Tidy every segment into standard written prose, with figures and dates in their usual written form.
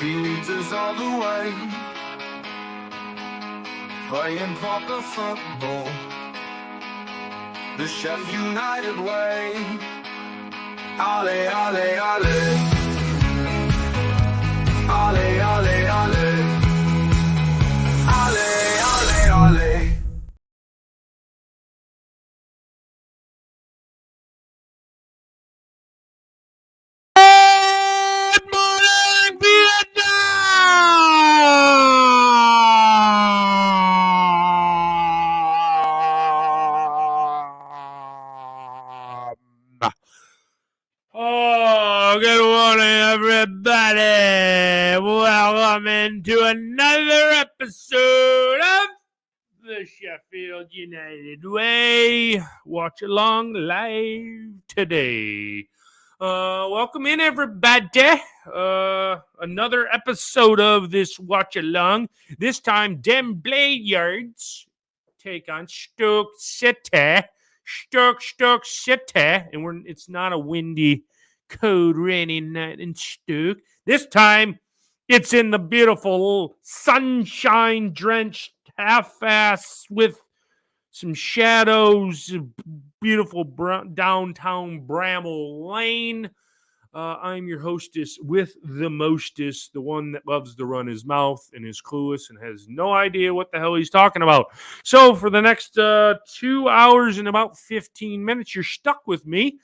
He leads us all the way, playing proper football, the Sheff United way. Ale, ale, ale, ale, ale, ale, ale, ale, ale. Good morning, Vietnam! Oh, good morning, everybody. Welcome into another episode of the Sheffield United Way. Watch along live today. Welcome in, everybody. Another episode of this watch along. This time, Dem Blade Yards take on Stoke City. Stoke City, and it's not a windy, cold, rainy night in Stoke. This time, it's in the beautiful sunshine-drenched half-ass with some shadows, beautiful downtown Bramall Lane. I'm your hostess with the mostest, the one that loves to run his mouth and is clueless and has no idea what the hell he's talking about. So for the next 2 hours and about 15 minutes, you're stuck with me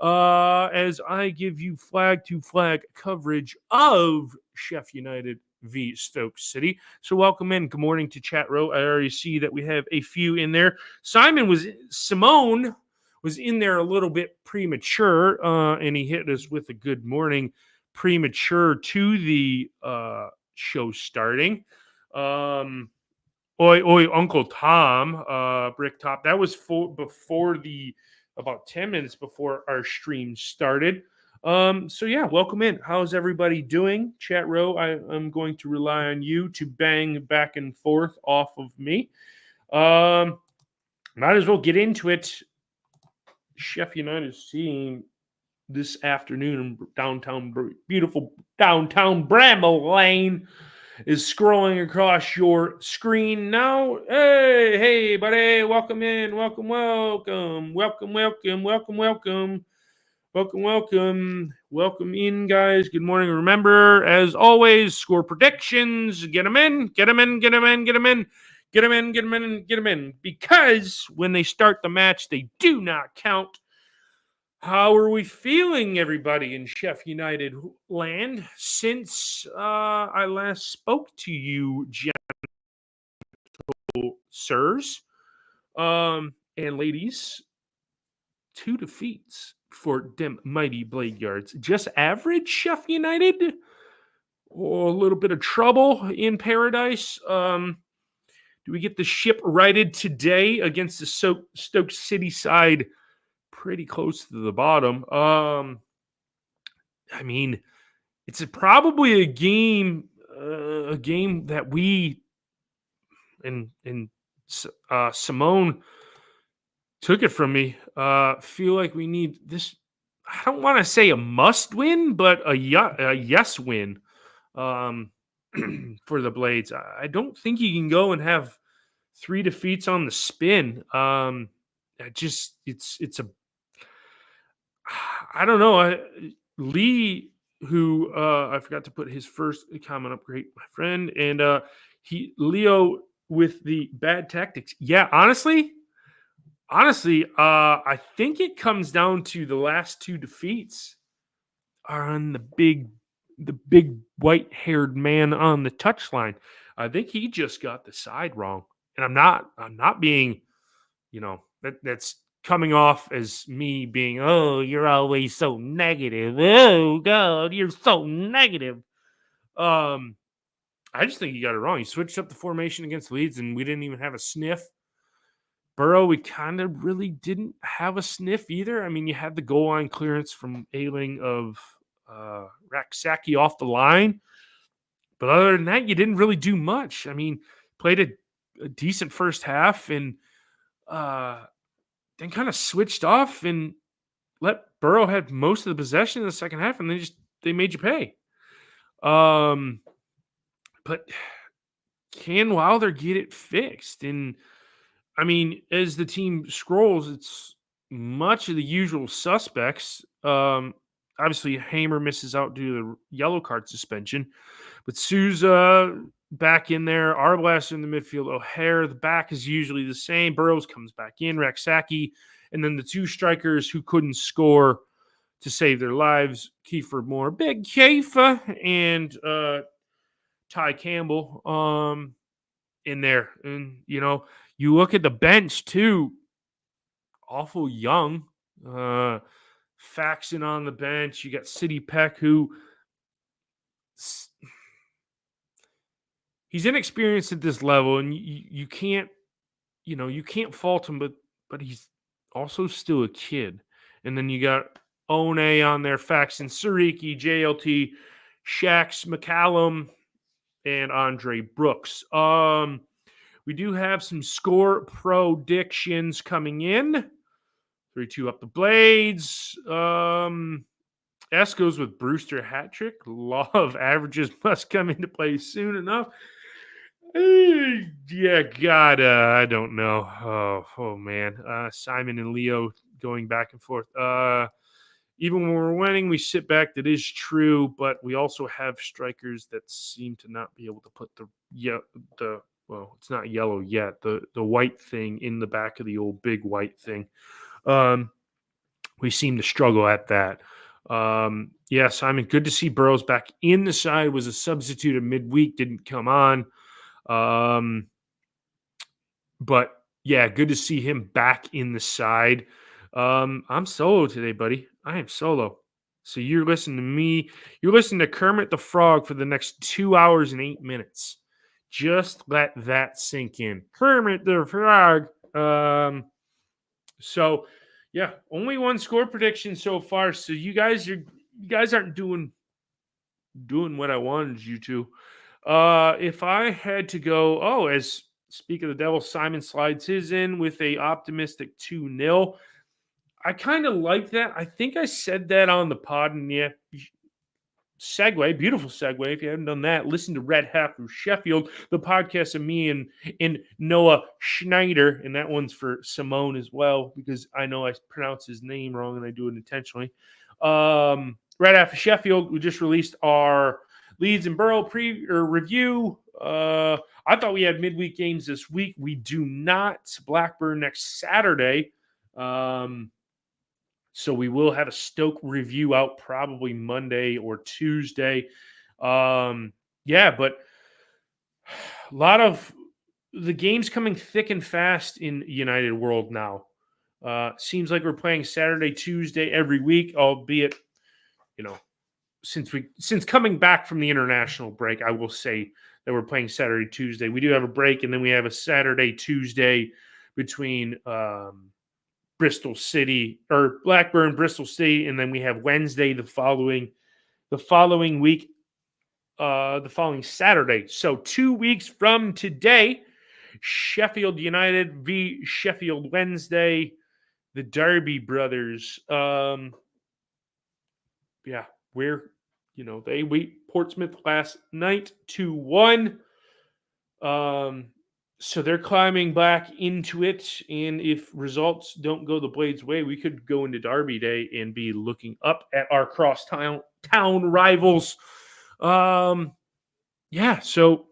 as I give you flag-to-flag coverage of Sheff United v Stoke City. So welcome in. Good morning to chat row. I already see that we have a few in there. Simone was in there a little bit premature, and he hit us with a good morning premature to the show starting. Oi, Uncle Tom, Bricktop. That was about 10 minutes before our stream started. So yeah, welcome in. How's everybody doing? Chat row, I'm going to rely on you to bang back and forth off of me. Might as well get into it. Sheff United's team this afternoon in beautiful downtown Bramall Lane is scrolling across your screen now. Hey, buddy, welcome in, welcome in, guys. Good morning. Remember, as always, score predictions. Get them in. Because when they start the match, they do not count. How are we feeling, everybody, in Sheff United land since I last spoke to you, gentle sirs and ladies? 2 defeats for them mighty Blade Yards. Just average, Sheff United? Or a little bit of trouble in paradise? Do we get the ship righted today against the Stoke City side pretty close to the bottom? I mean, it's probably a game that we and Simone took it from me. Feel like we need this. I don't want to say a must win, but a yes win for the Blades. I don't think you can go and have 3 defeats on the spin. It's a I don't know. Lee, who I forgot to put his first comment up. Great, my friend, and Leo with the bad tactics. Yeah, honestly, I think it comes down to the last 2 defeats are on the big white-haired man on the touchline. I think he just got the side wrong, and I'm not being, that's coming off as me being, oh, you're always so negative. Oh God, you're so negative. I just think he got it wrong. He switched up the formation against Leeds, and we didn't even have a sniff. Burrow, we kind of really didn't have a sniff either. I mean, you had the goal line clearance from Ailing of Raksaki off the line. But other than that, you didn't really do much. I mean, played a decent first half and then kind of switched off and let Burrow have most of the possession in the second half, and they made you pay. But can Wilder get it fixed? And I mean, as the team scrolls, it's much of the usual suspects. Obviously, Hamer misses out due to the yellow card suspension, but Souza back in there, Arblaster in the midfield, O'Hare, the back is usually the same. Burrows comes back in, Raksaki, and then the two strikers who couldn't score to save their lives, Kiefer Moore, Big Kiefer, and Ty Campbell in there. And, you look at the bench too, awful young. Faxon on the bench. You got City Peck, who he's inexperienced at this level, and you can't, you can't fault him, but he's also still a kid. And then you got One on there, Faxon, Sariki, JLT, Shax, McCallum, and Andre Brooks. We do have some score predictions coming in. 3-2 up the Blades. S goes with Brewster hat trick. Law of averages must come into play soon enough. Yeah, God, I don't know. Oh man. Simon and Leo going back and forth. Even when we're winning, we sit back. That is true, but we also have strikers that seem to not be able to put well, it's not yellow yet. The white thing in the back of the old big white thing. We seem to struggle at that. Yeah, Simon, good to see Burrows back in the side. Was a substitute at midweek, didn't come on. But yeah, good to see him back in the side. I'm solo today, buddy. I am solo. So you're listening to me. You're listening to Kermit the Frog for the next 2 hours and 8 minutes. Just let that sink in. Kermit the Frog. So yeah, only one score prediction so far. So you guys aren't doing what I wanted you to. If I had to go, as speak of the devil, Simon slides his in with a optimistic 2-0. I kind of like that. I think I said that on the pod, and yeah, segue, beautiful segue. If you haven't done that, listen to Red Hat from Sheffield, the podcast of me and Noah Schneider, and that one's for Simone as well, because I know I pronounce his name wrong and I do it intentionally. Red Hat from Sheffield, we just released our Leeds and Borough review. I thought we had midweek games this week. We do not. Blackburn next Saturday. So we will have a Stoke review out probably Monday or Tuesday. Yeah, but a lot of the games coming thick and fast in United World now. Seems like we're playing Saturday, Tuesday every week, albeit, since coming back from the international break, I will say that we're playing Saturday, Tuesday. We do have a break, and then we have a Saturday, Tuesday between Bristol City or Blackburn, Bristol City, and then we have Wednesday the following week, the following Saturday. So 2 weeks from today, Sheffield United v Sheffield Wednesday, the Derby brothers. Yeah, they beat Portsmouth last night 2-1. So they're climbing back into it, and if results don't go the Blades' way, we could go into Derby Day and be looking up at our crosstown rivals. Yeah, so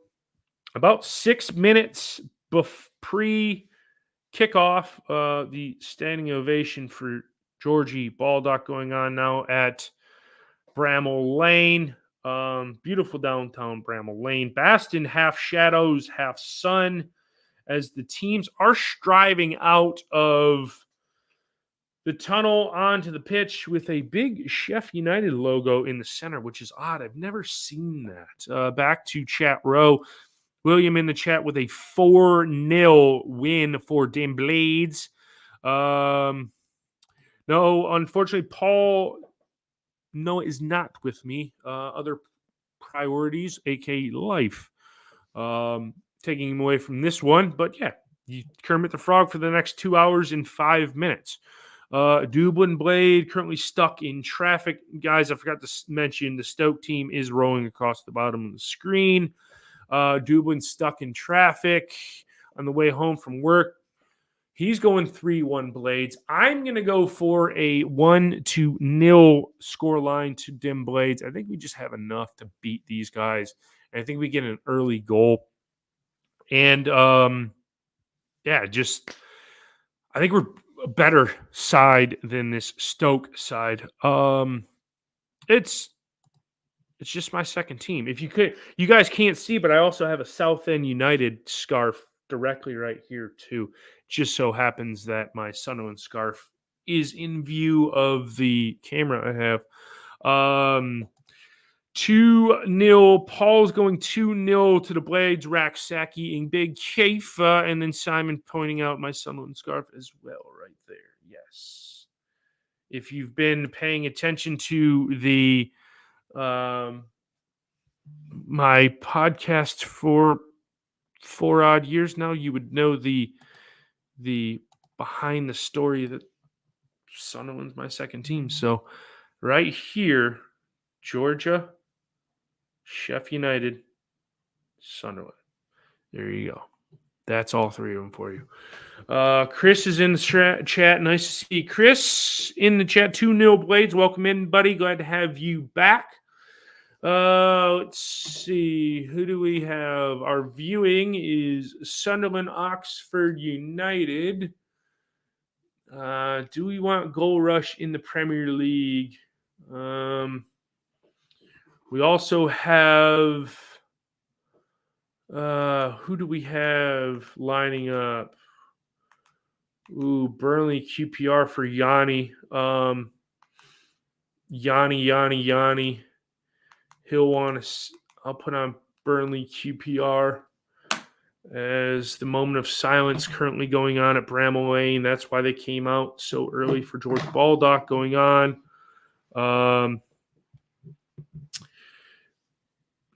about 6 minutes pre-kickoff, the standing ovation for Georgie Baldock going on now at Bramall Lane. Beautiful downtown Bramall Lane. Baston, half shadows, half sun, as the teams are striving out of the tunnel onto the pitch with a big Sheff United logo in the center, which is odd. I've never seen that. Back to chat row. William in the chat with a 4-0 win for Dim Blades. No, unfortunately, Paul is not with me. Other priorities, aka life, taking him away from this one. But yeah, Kermit the Frog for the next 2 hours and 5 minutes. Dublin Blade currently stuck in traffic. Guys, I forgot to mention the Stoke team is rolling across the bottom of the screen. Dublin stuck in traffic on the way home from work. He's going 3-1 Blades. I'm going to go for a 1-0 scoreline to Dim Blades. I think we just have enough to beat these guys. I think we get an early goal. And I think we're a better side than this Stoke side. It's just my second team. If you guys can't see, but I also have a Southend United scarf directly right here too. Just so happens that my Sunderland scarf is in view of the camera I have. 2-0. Paul's going 2-0 to the Blades. Raksaki and Big Sheff. And then Simon pointing out my Sunderland scarf as well right there. Yes. If you've been paying attention to the my podcast for 4 odd years now, you would know the behind the story that Sunderland's my second team. So right here, Georgia, Sheff United, Sunderland. There you go. That's all 3 of them for you. Chris is in the chat. Nice to see Chris in the chat. 2-0 Blades. Welcome in, buddy. Glad to have you back. Let's see. Who do we have? Our viewing is Sunderland Oxford United. Do we want Goal Rush in the Premier League? We also have who do we have lining up? Ooh, Burnley QPR for Yanni. Yanni. He'll want to. I'll put on Burnley QPR as the moment of silence currently going on at Bramall Lane. That's why they came out so early for George Baldock going on.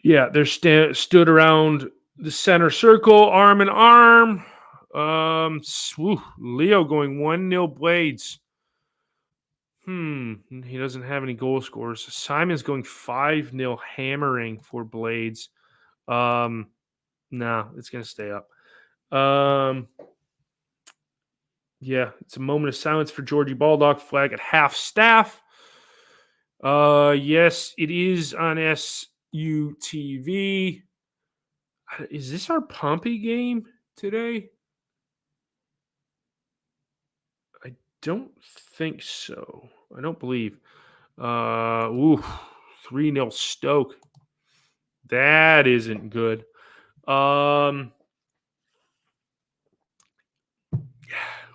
They're stood around the center circle, arm in arm. Leo going 1-0 Blades. He doesn't have any goal scorers. Simon's going 5-0 hammering for Blades. No, it's going to stay up. It's a moment of silence for Georgie Baldock. Flag at half staff. Yes, it is on SUTV. Is this our Pompey game today? I don't think so. I don't believe. 3-0 Stoke. That isn't good.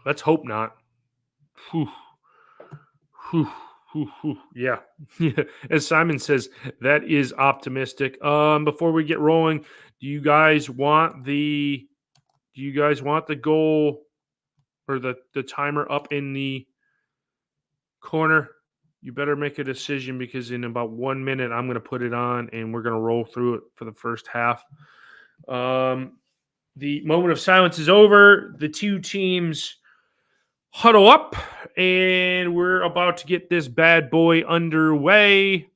Let's hope not. Yeah. As Simon says, that is optimistic. Before we get rolling, do you guys want the goal or the timer up in the corner? You better make a decision because in about 1 minute I'm going to put it on and we're going to roll through it for the first half. The moment of silence is over. The two teams huddle up and we're about to get this bad boy underway.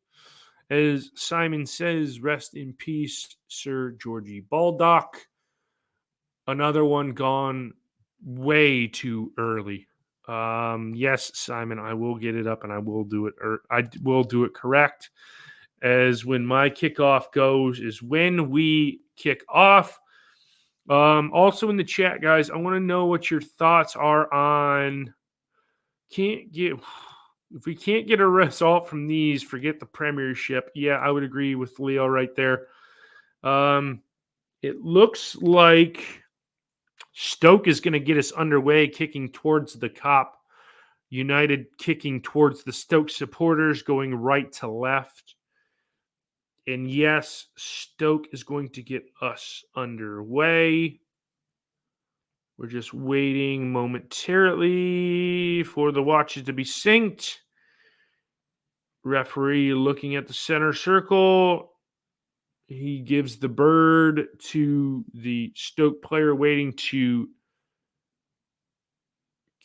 As Simon says, rest in peace, Sir Georgie Baldock. Another one gone way too early. Yes, Simon, I will get it up and I will do it. I will do it correct. As when my kickoff goes is when we kick off. Also in the chat, guys, I want to know what your thoughts are on. If we can't get a result from these, forget the Premiership. Yeah, I would agree with Leo right there. It looks like Stoke is going to get us underway, kicking towards the Cop. United kicking towards the Stoke supporters, going right to left. And yes, Stoke is going to get us underway. We're just waiting momentarily for the watches to be synced. Referee looking at the center circle. He gives the bird to the Stoke player waiting to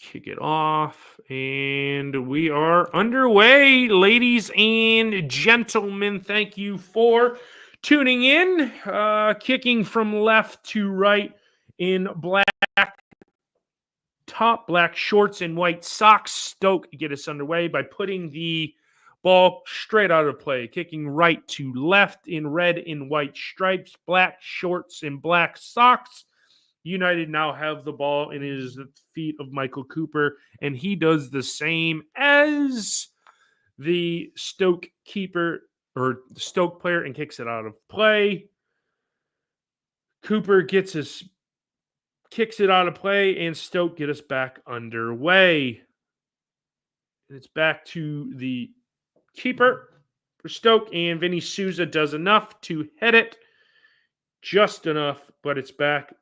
kick it off, and we are underway, ladies and gentlemen. Thank you for tuning in. Kicking from left to right in black top, black shorts, and white socks. Stoke get us underway by putting the ball straight out of play, kicking right to left in red and white stripes, black shorts, and black socks. United now have the ball in his feet of Michael Cooper, and he does the same as the Stoke keeper or the Stoke player and kicks it out of play. Cooper kicks it out of play, and Stoke get us back underway. It's back to the keeper for Stoke, and Vinny Souza does enough to head it. Just enough, but it's back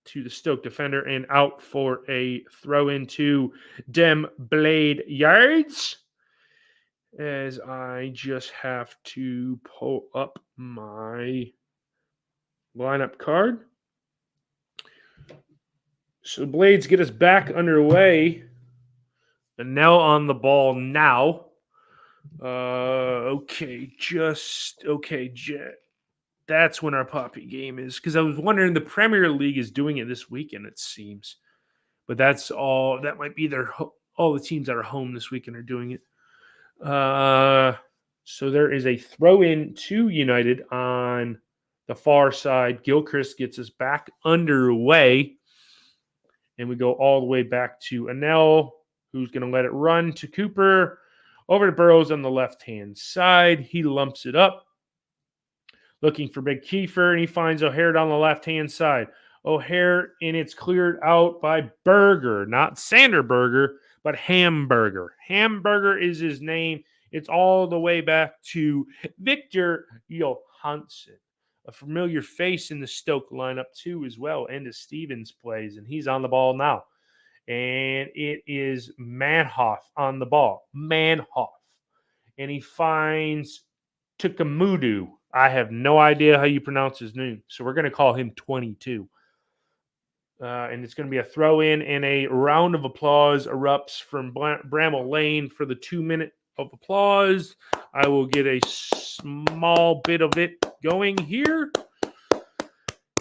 to the Stoke defender and out for a throw into Dem Blade yards. As I just have to pull up my lineup card. So the Blades get us back underway. And now on the ball now. That's when our Poppy game is. Because I was wondering, the Premier League is doing it this weekend, it seems. But that's all. That might be all the teams that are home this weekend are doing it. So there is a throw in to United on the far side. Gilchrist gets us back underway. And we go all the way back to Anel, who's going to let it run to Cooper. Over to Burrows on the left-hand side. He lumps it up. Looking for Big Kiefer, and he finds O'Hare down the left-hand side. O'Hare, and it's cleared out by Berger. Not Sander Berger, but Hamburger. Hamburger is his name. It's all the way back to Victor Johansson, a familiar face in the Stoke lineup too as well. And as Stevens plays, and he's on the ball now. And it is Manhoff on the ball. Manhoff. And he finds Tukamudu. I have no idea how you pronounce his name, so we're going to call him 22. And it's going to be a throw-in, and a round of applause erupts from Bramall Lane for the 2 minute of applause. I will get a small bit of it going here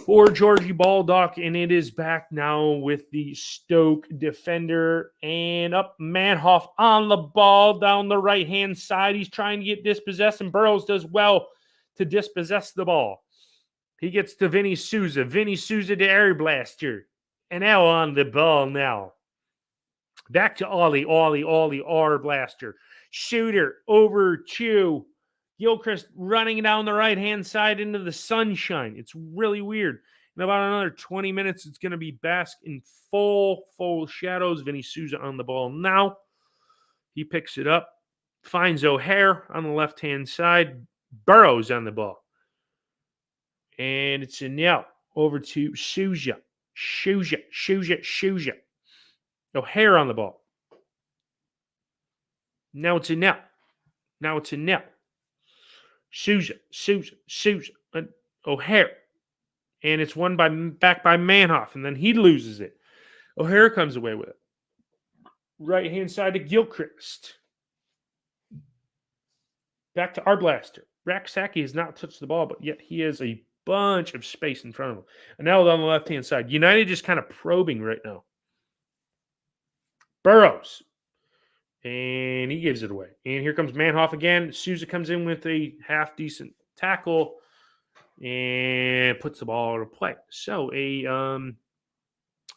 for Georgie Baldock, and it is back now with the Stoke defender, and up Manhoff on the ball down the right-hand side. He's trying to get dispossessed, and Burrows does well to dispossess the ball. He gets to Vinny Souza. Vinny Souza to Air Blaster. And now on the ball now. Back to Ollie, R Blaster. Shooter over to Gilchrist running down the right-hand side into the sunshine. It's really weird. In about another 20 minutes, it's going to be Basque in full shadows. Vinny Souza on the ball now. He picks it up. Finds O'Hare on the left-hand side. Burrows on the ball. And it's a now over to Souza. O'Hare on the ball. Now it's a now. Souza. And O'Hare. And it's won back by Manhoff. And then he loses it. O'Hare comes away with it. Right-hand side to Gilchrist. Back to Arblaster. Raksaki has not touched the ball, but yet he has a bunch of space in front of him. And now on the left-hand side. United just kind of probing right now. Burrows. And he gives it away. And here comes Manhoff again. Souza comes in with a half-decent tackle and puts the ball into play. So a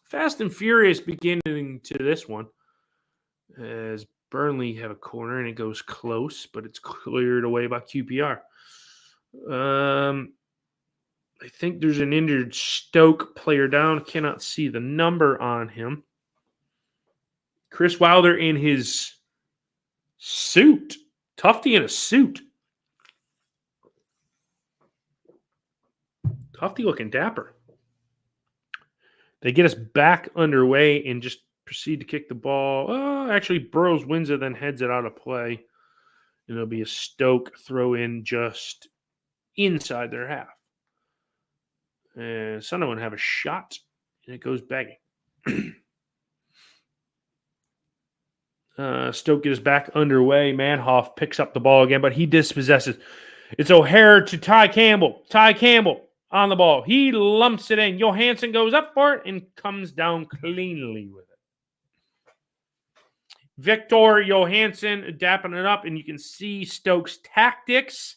fast and furious beginning to this one. As Burnley have a corner, and it goes close, but it's cleared away by QPR. I think there's an injured Stoke player down. Cannot see the number on him. Chris Wilder in his suit. Tufty in a suit. Tufty looking dapper. They get us back underway and just proceed to kick the ball. Actually, Burrows wins it, then heads it out of play. And it'll be a Stoke throw in just inside their half. And Sunderland have a shot, and it goes begging. Stoke is back underway. Manhoff picks up the ball again, but he dispossesses. It's O'Hare to Ty Campbell. Ty Campbell on the ball. He lumps it in. Johansson goes up for it and comes down cleanly with it. Victor Johansson dapping it up, and you can see Stoke's tactics.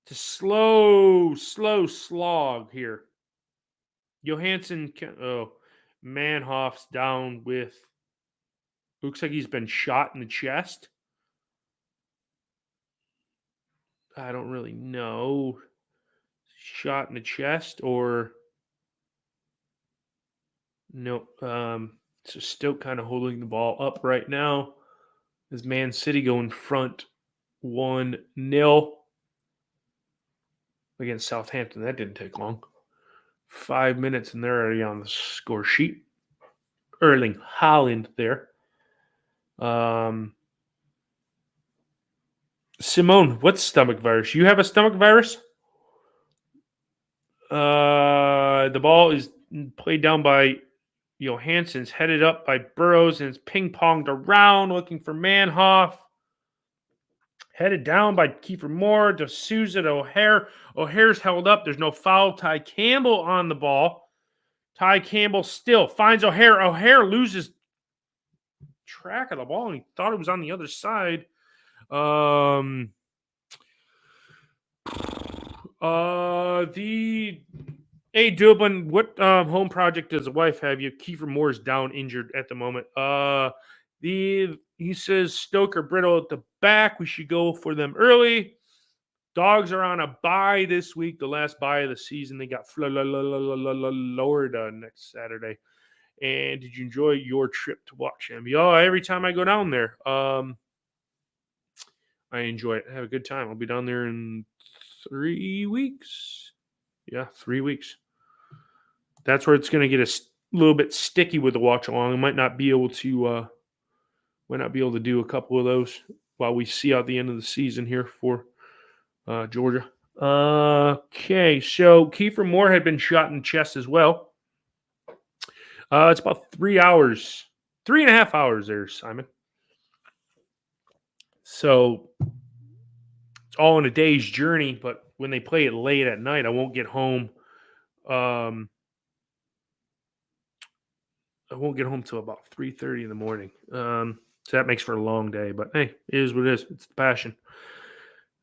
It's a slow slog here. Johansson, Manhoff's down with, looks like he's been shot in the chest. I don't really know. Shot in the chest or no. So Stoke kind of holding the ball up right now. As Man City go in front 1-0 against Southampton. That didn't take long. 5 minutes and they're already on the score sheet. Erling Haaland there. Simone, what's stomach virus? You have a stomach virus? The ball is played down by Johansson's, headed up by Burrows, and it's ping-ponged around looking for Manhoff. Headed down by Kiefer Moore to Sousa to O'Hare. O'Hare's held up. There's no foul. Ty Campbell on the ball. Ty Campbell still finds O'Hare. O'Hare loses track of the ball, and he thought it was on the other side. Hey Dublin, what home project does the wife have? You Kiefer Moore's down injured at the moment. He says Stoke are brittle at the back. We should go for them early. Dogs are on a bye this week, the last bye of the season. They got Florida next Saturday. And did you enjoy your trip to Watchalong? Oh, every time I go down there, I enjoy it. I have a good time. I'll be down there in 3 weeks. Yeah, 3 weeks. That's where it's going to get a little bit sticky with the Watchalong. I might not be able to do a couple of those while we see out the end of the season here for Georgia. Okay, so Kiefer Moore had been shot in the chest as well. It's about 3 hours, 3.5 hours there, Simon. So it's all in a day's journey, but when they play it late at night, I won't get home. I won't get home till about 3:30 in the morning. So that makes for a long day, but hey, it is what it is. It's the passion.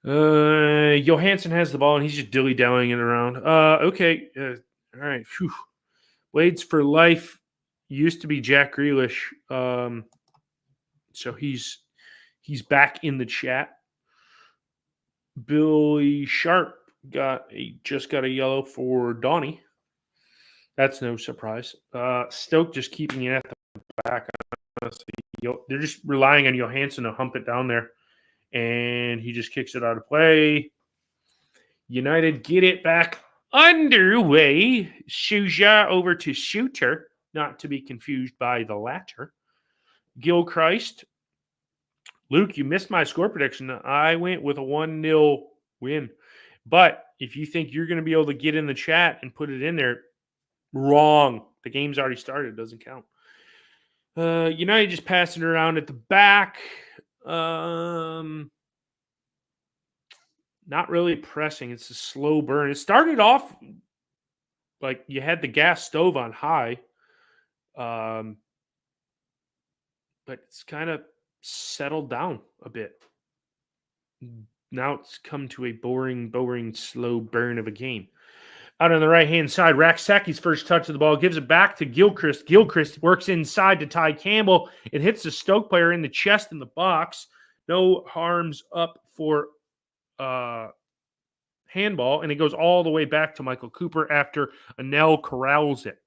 Johansson has the ball and he's just dilly-dallying it around. Okay. All right. Whew. Blades for life used to be Jack Grealish. So he's back in the chat. Billy Sharp just got a yellow for Donnie. That's no surprise. Stoke just keeping it at the back. Honestly, they're just relying on Johansson to hump it down there, and he just kicks it out of play. United get it back underway. Sousa over to Shooter, not to be confused by the latter. Gilchrist. Luke, you missed my score prediction. I went with a 1-0 win. But if you think you're going to be able to get in the chat and put it in there, wrong. The game's already started. It doesn't count. United just passing it around at the back. Not really pressing. It's a slow burn. It started off like you had the gas stove on high. But it's kind of settled down a bit. Now it's come to a boring, slow burn of a game. Out on the right-hand side, Raksaki's first touch of the ball gives it back to Gilchrist. Gilchrist works inside to Ty Campbell. It hits the Stoke player in the chest in the box. No harms up for handball, and it goes all the way back to Michael Cooper after Anel corrals it.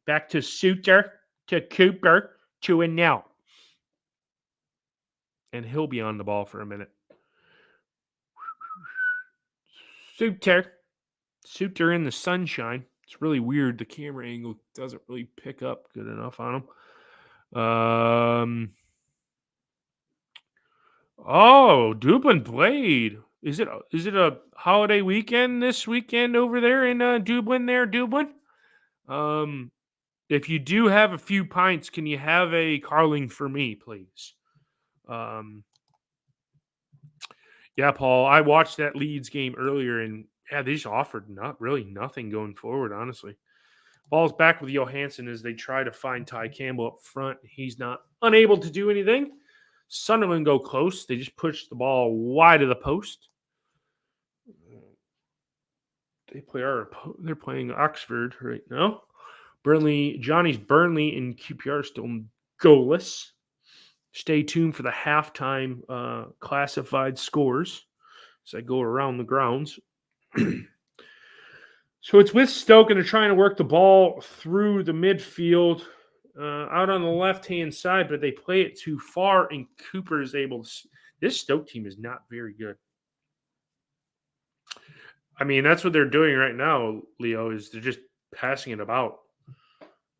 Back to Suter, to Cooper, to Anel. And he'll be on the ball for a minute. Suter in the sunshine. It's really weird. The camera angle doesn't really pick up good enough on him. Dublin played. Is it a holiday weekend this weekend over there in Dublin? if you do have a few pints, can you have a Carling for me, please? Yeah, Paul, I watched that Leeds game earlier, and yeah, they just offered nothing going forward, honestly. Ball's back with Johansson as they try to find Ty Campbell up front. He's not unable to do anything. Sunderland go close. They just push the ball wide of the post. They're playing Oxford right now. Johnny's Burnley and QPR still goalless. Stay tuned for the halftime classified scores as I go around the grounds. So it's with Stoke, and they're trying to work the ball through the midfield out on the left-hand side, but they play it too far, and Cooper is able to... This Stoke team is not very good. I mean, that's what they're doing right now, Leo, is they're just passing it about.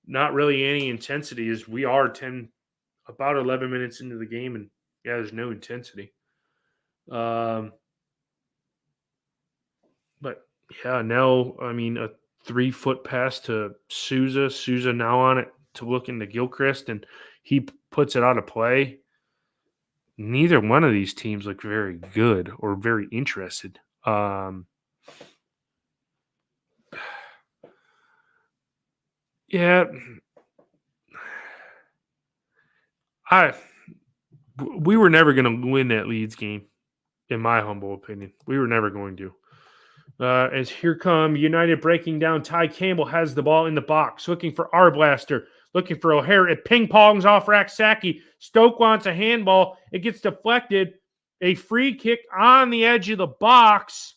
Not really any intensity, as we are about 11 minutes into the game, and yeah, there's no intensity. But yeah, now, I mean, a 3-foot pass to Souza. Souza now on it to look into Gilchrist, and he puts it out of play. Neither one of these teams look very good or very interested. Yeah, we were never going to win that Leeds game, in my humble opinion. We were never going to. As here come United breaking down. Ty Campbell has the ball in the box, looking for Arblaster, looking for O'Hara. It ping-pongs off Raksaki. Stoke wants a handball. It gets deflected. A free kick on the edge of the box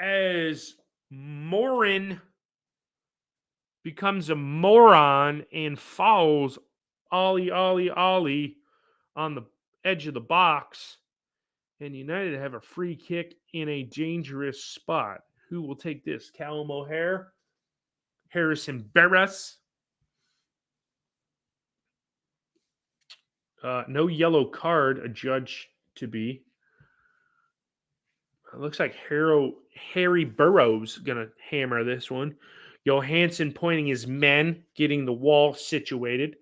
as Morin becomes a moron and fouls Ollie on the edge of the box. And United have a free kick in a dangerous spot. Who will take this? Callum O'Hare? Harrison Barras? No yellow card adjudged to be. It looks like Harry Burrows going to hammer this one. Johansson pointing his men, getting the wall situated.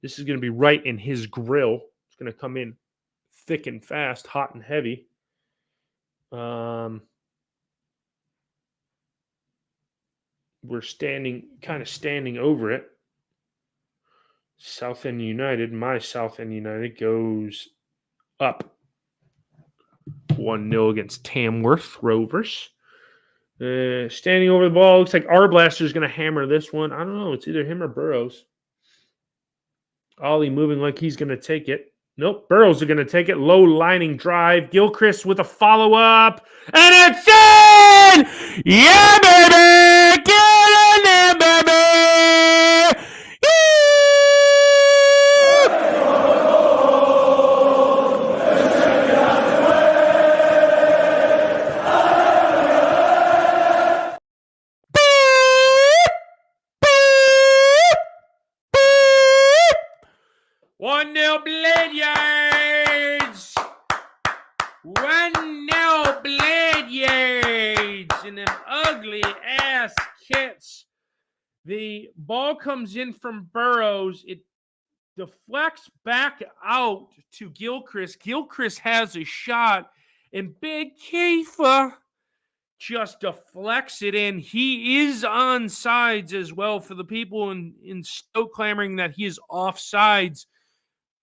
This is going to be right in his grill. It's going to come in thick and fast, hot and heavy. We're standing over it. Southend United, my Southend United goes up 1-0 against Tamworth Rovers. Standing over the ball. Looks like Arblaster is going to hammer this one. I don't know. It's either him or Burrows. Ollie moving like he's going to take it. Nope. Burrows are going to take it. Low lining drive. Gilchrist with a follow-up. And it's in! Yeah, baby! Get in there, baby! Blade yards! 1-0 Blade yards! And them ugly ass kits. The ball comes in from Burrows. It deflects back out to Gilchrist. Gilchrist has a shot, and Big Kiefer just deflects it in. He is on sides as well, for the people in Stoke clamoring that he is off sides.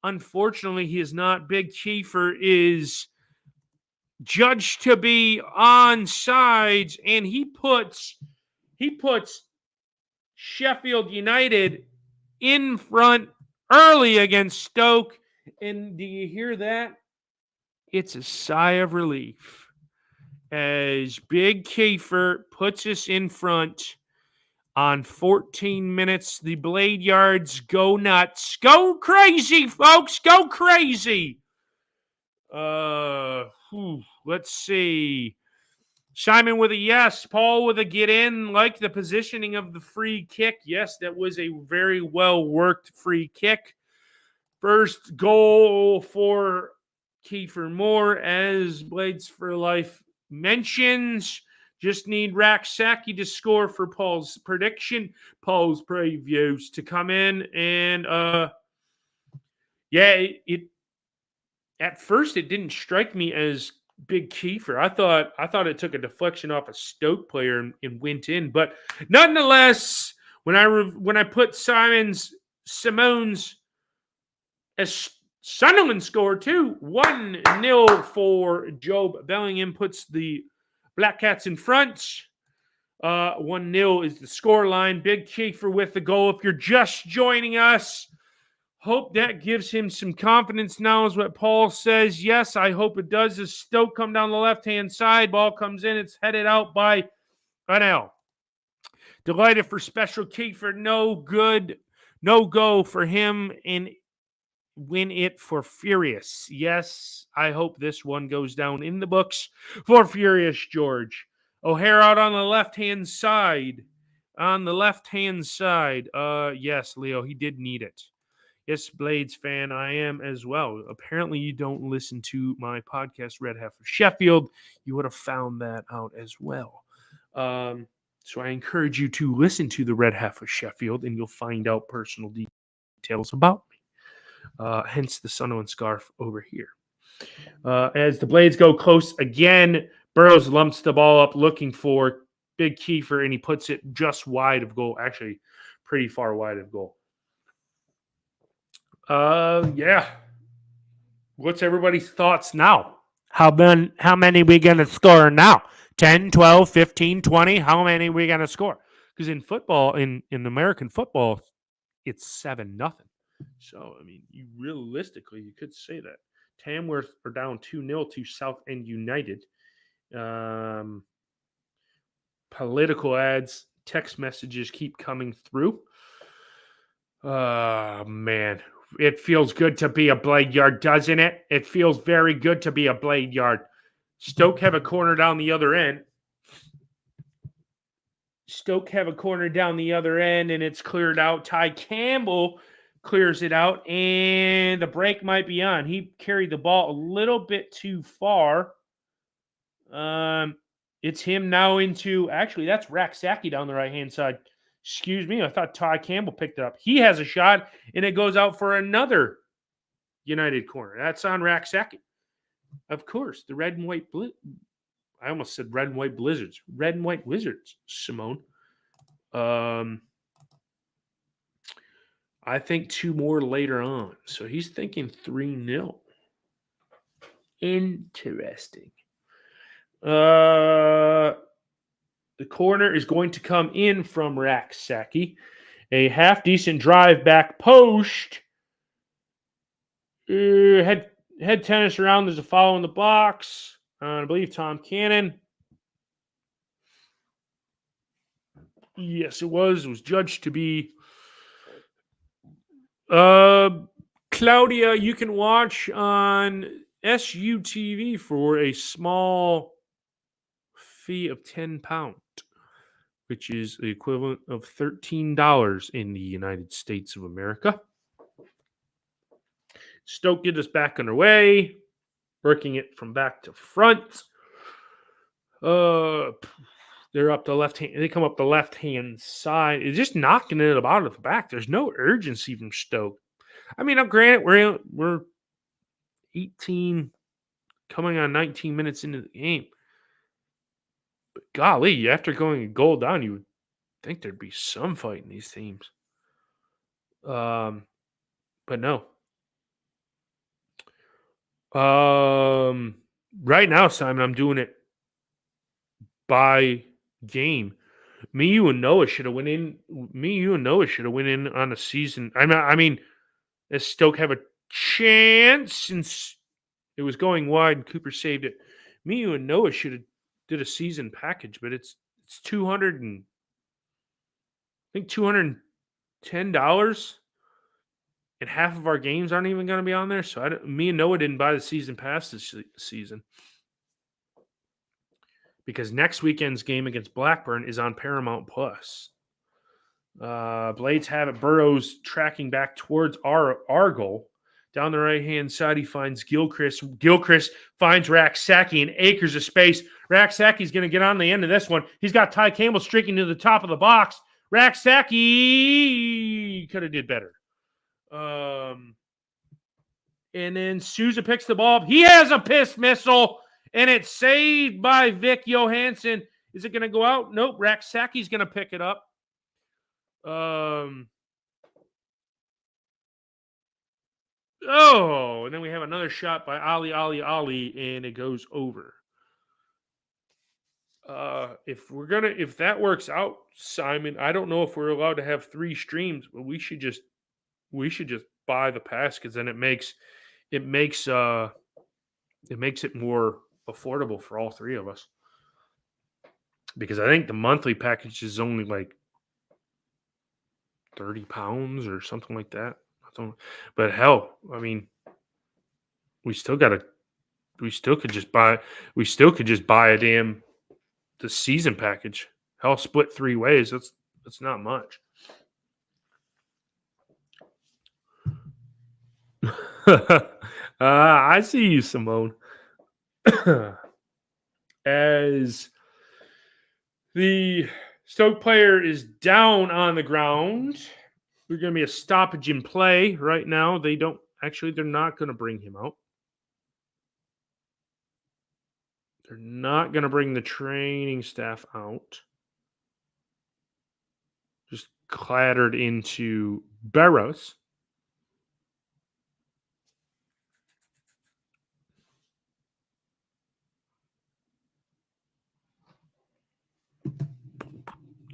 Unfortunately, he is not. Big Kiefer is judged to be on sides, and he puts Sheffield United in front early against Stoke. And do you hear that? It's a sigh of relief as Big Kiefer puts us in front. On 14 minutes, the Blade Yards go nuts. Go crazy, folks. Go crazy. Let's see. Simon with a yes. Paul with a get in. Like the positioning of the free kick. Yes, that was a very well-worked free kick. First goal for Kiefer Moore, as Blades for Life mentions. Just need Raksaki to score for Paul's prediction, Paul's previews to come in. And it at first it didn't strike me as big Kiefer. I thought it took a deflection off a Stoke player and went in. But nonetheless, when I put Simone's as Sunderland scored too, 1-0 for Job Bellingham, puts the Black Cats in front. 1-0 is the scoreline. Big Kiefer with the goal. If you're just joining us, hope that gives him some confidence now is what Paul says. Yes, I hope it does. As Stoke come down the left-hand side, ball comes in. It's headed out by L. Delighted for Special Kiefer. No good. No go for him and win it for Furious. Yes, I hope this one goes down in the books for Furious George. O'Hare out on the left-hand side. Yes, Leo, he did need it. Yes, Blades fan, I am as well. Apparently, you don't listen to my podcast, Red Heifer Sheffield. You would have found that out as well. So I encourage you to listen to the Red Heifer Sheffield, and you'll find out personal details about me. Hence the Sunderland scarf over here. As the Blades go close again, Burrows lumps the ball up looking for Big Kiefer, and he puts it just wide of goal. Actually, pretty far wide of goal. What's everybody's thoughts now? How many we going to score now? 10, 12, 15, 20? How many we going to score? Because in football, in American football, it's 7-0. So, I mean, realistically, you could say that. Tamworth are down 2-0 to South End United. Political ads, text messages keep coming through. Man. It feels good to be a Blade Yard, doesn't it? It feels very good to be a Blade Yard. Stoke have a corner down the other end. And it's cleared out. Ty Campbell clears it out, and the break might be on. He carried the ball a little bit too far. It's him now into, actually, that's Raksaki down the right-hand side. Excuse me, I thought Ty Campbell picked it up. He has a shot, and it goes out for another United corner. That's on Raksaki. Of course, the red and white I almost said red and white blizzards. Red and white wizards, Simone. I think 2 more later on. So he's thinking 3-0. Interesting. The corner is going to come in from Raksaki. A half-decent drive back post. Head tennis around. There's a foul in the box. I believe Tom Cannon. Yes, it was. It was judged to be. Claudia, you can watch on SUTV for a small fee of £10, which is the equivalent of $13 in the United States of America. Stoke get us back underway, working it from back to front. They're up the left hand. They come up the left-hand side. It's just knocking it about at the back. There's no urgency from Stoke. I mean, granted, we're 18, coming on 19 minutes into the game. But golly, after going a goal down, you would think there'd be some fight in these teams. But no. Right now, Simon, I'm doing it by game. Me, you, and Noah should have went in. On a season. I mean, as Stoke have a chance since it was going wide and Cooper saved it. Me, you, and Noah should have did a season package, but it's $210, and half of our games aren't even going to be on there. So me and Noah didn't buy the season pass this season because next weekend's game against Blackburn is on Paramount Plus. Blades have it. Burrows tracking back towards our goal Down the right-hand side, he finds Gilchrist. Gilchrist finds Raksaki and acres of space. Raksaki's going to get on the end of this one. He's got Ty Campbell streaking to the top of the box. Raksaki could have did better. And then Souza picks the ball up. He has a piss missile, and it's saved by Vic Johansson. Is it going to go out? Nope. Raksaki's going to pick it up. Oh, and then we have another shot by Ali, and it goes over. If that works out, Simon, I don't know if we're allowed to have 3 streams, but we should just buy the pass, because then it makes it more affordable for all 3 of us. Because I think the monthly package is only like £30 or something like that. But hell, I mean, we still could just buy the season package. Hell, split 3 ways. That's not much. I see you, Simone. As the Stoke player is down on the ground, there's going to be a stoppage in play right now. They're not going to bring him out. They're not going to bring the training staff out. Just clattered into Barros.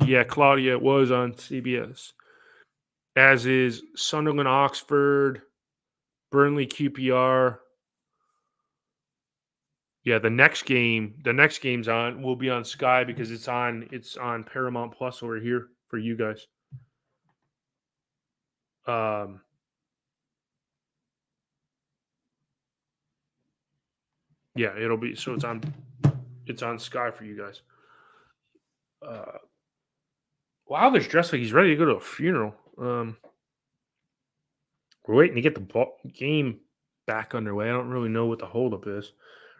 Yeah, Claudia, it was on CBS. As is Sunderland, Oxford, Burnley, QPR. Yeah, the next game's on. Will be on Sky because it's on Paramount Plus over here for you guys. Yeah, it'll be so it's on Sky for you guys. Wilder's dressed like he's ready to go to a funeral. We're waiting to get the game back underway. I don't really know what the holdup is.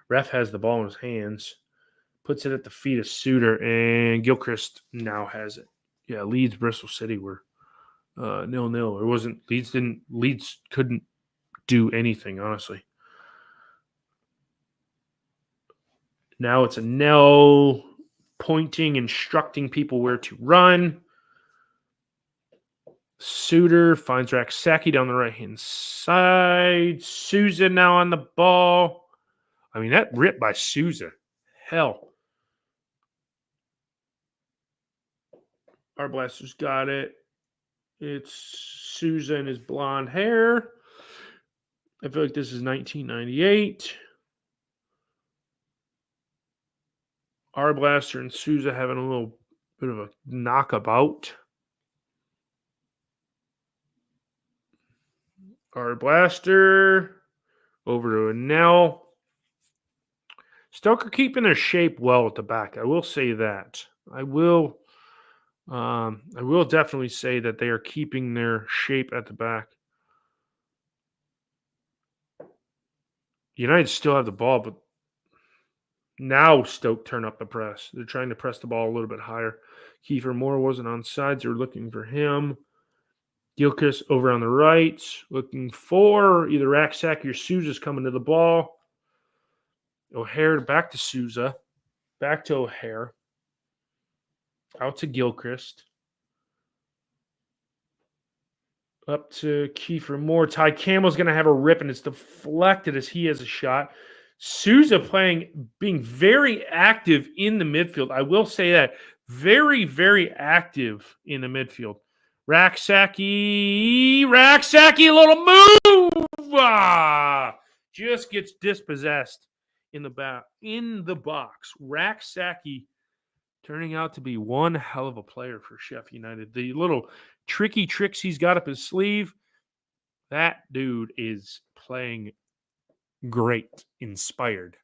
Ref has the ball in his hands, puts it at the feet of Suter, and Gilchrist now has it. Yeah, Leeds, Bristol City were 0-0. It wasn't Leeds couldn't do anything, honestly. Now it's a Nell pointing, instructing people where to run. Suter finds Raksaki down the right-hand side. Souza now on the ball. I mean, that rip by Souza. Hell. Our Blaster's got it. It's Souza and his blonde hair. I feel like this is 1998. Our Blaster and Souza having a little bit of a knockabout. Our Blaster over to a Nell. Stoke are keeping their shape well at the back. I will say that. I will definitely say that they are keeping their shape at the back. United still have the ball, but now Stoke turn up the press. They're trying to press the ball a little bit higher. Kiefer Moore wasn't on sides. They're looking for him. Gilchrist over on the right, looking for either Raksaki or Souza's coming to the ball. O'Hare back to Souza. Back to O'Hare. Out to Gilchrist. Up to Kiefer Moore. Ty Campbell's going to have a rip, and it's deflected as he has a shot. Souza being very active in the midfield. I will say that. Very, very active in the midfield. Raksaki, a little move. Just gets dispossessed in the box. Raksaki turning out to be one hell of a player for Sheff United. The little tricky tricks he's got up his sleeve, that dude is playing great, inspired.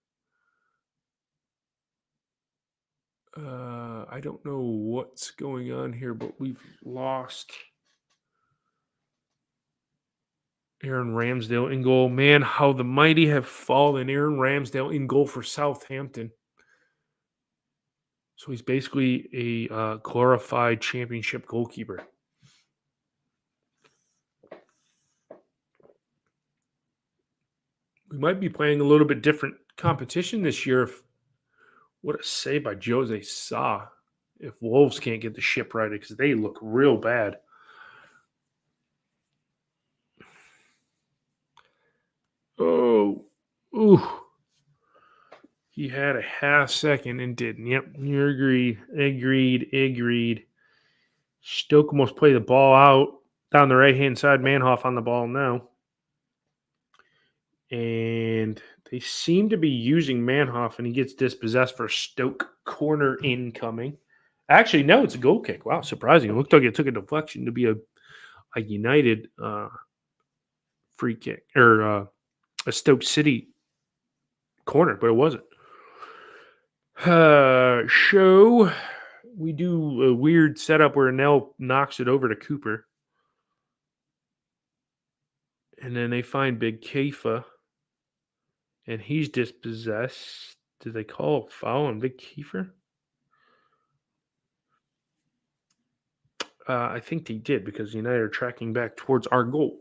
I don't know what's going on here, but we've lost. Aaron Ramsdale in goal. Man, how the mighty have fallen. Aaron Ramsdale in goal for Southampton. So he's basically a glorified championship goalkeeper. We might be playing a little bit different competition this year. What a save by Jose Sa. If Wolves can't get the ship right, because they look real bad. Oh, ooh. He had a half second and didn't. Yep, you agreed. Stoke almost played the ball out down the right-hand side. Manhoff on the ball now. And they seem to be using Manhoff, and he gets dispossessed for Stoke corner incoming. Actually, no, it's a goal kick. Wow, surprising. It looked like it took a deflection to be a United free kick or a Stoke City corner, but it wasn't. Show. We do a weird setup where Nell knocks it over to Cooper. And then they find Big Kefa. And he's dispossessed. Did they call a foul on Big Kiefer? I think they did, because United are tracking back towards our goal.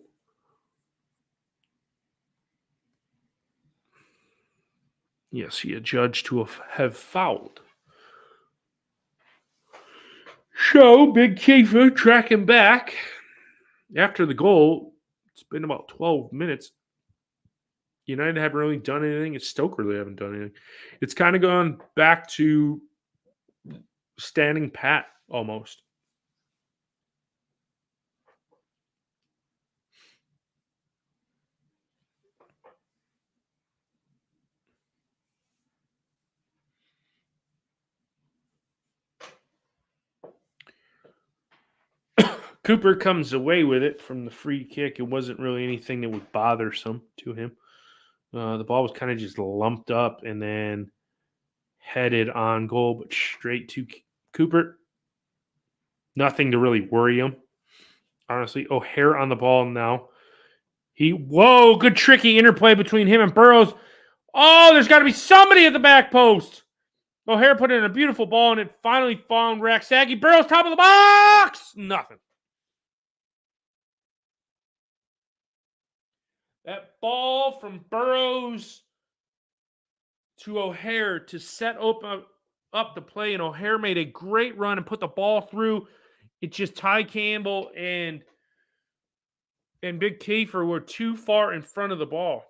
Yes, he adjudged to have fouled. So, Big Kiefer tracking back. After the goal, it's been about 12 minutes. United haven't really done anything. And Stoke really haven't done anything. It's kind of gone back to standing pat almost. Cooper comes away with it from the free kick. It wasn't really anything that was bothersome to him. The ball was kind of just lumped up and then headed on goal, but straight to Cooper. Nothing to really worry him, honestly. O'Hare on the ball now. Whoa, good tricky interplay between him and Burrows. Oh, there's got to be somebody at the back post. O'Hare put in a beautiful ball, and it finally found Raksagi. Burrows top of the box. Nothing. That ball from Burrows to O'Hare to set up the play, and O'Hare made a great run and put the ball through. It's just Ty Campbell and Big Kiefer were too far in front of the ball.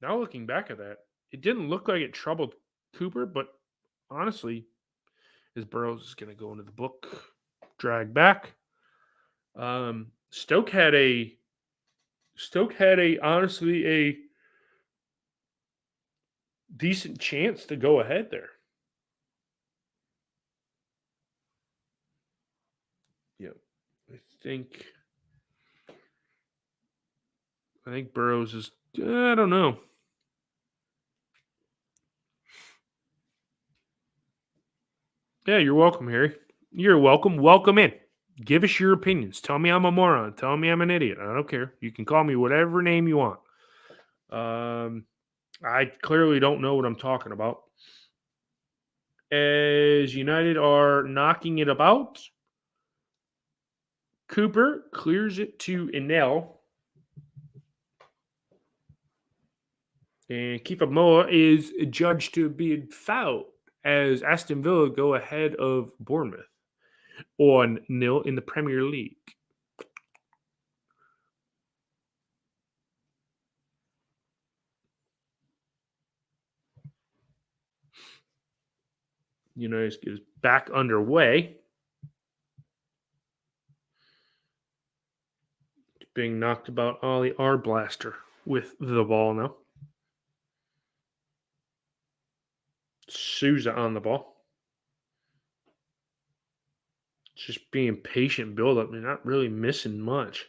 Now looking back at that, it didn't look like it troubled Cooper, but honestly, as Burrows is going to go into the book, drag back. Stoke had honestly a decent chance to go ahead there. Yeah, I think Burrows is. I don't know. Yeah, you're welcome, Harry. You're welcome. Welcome in. Give us your opinions. Tell me I'm a moron. Tell me I'm an idiot. I don't care. You can call me whatever name you want. I clearly don't know what I'm talking about. As United are knocking it about, Cooper clears it to Enel. And Kifa Moa is judged to be fouled as Aston Villa go ahead of Bournemouth 1-0 in the Premier League. United is back underway. Being knocked about Ollie Arblaster with the ball now. Souza on the ball. Just being patient build-up. They're not really missing much.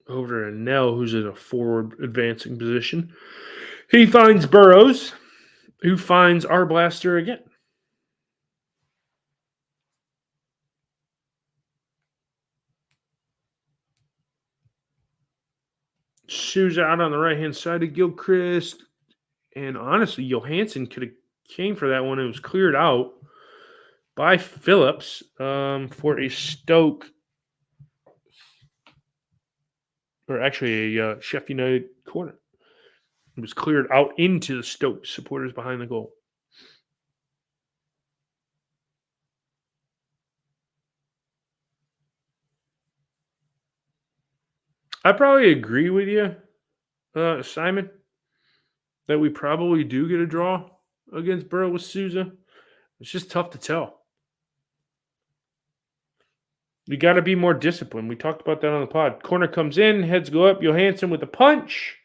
Over to Nell, who's in a forward advancing position. He finds Burrows, who finds Arblaster again. Souza out on the right-hand side of Gilchrist. And honestly, Johansson could have came for that one. It was cleared out by Phillips for a Stoke, or actually a Sheff United corner. It was cleared out into the Stoke supporters behind the goal. I probably agree with you, Simon, that we probably do get a draw against Borough with Souza. It's just tough to tell. You got to be more disciplined. We talked about that on the pod. Corner comes in, heads go up. Johansson with the punch.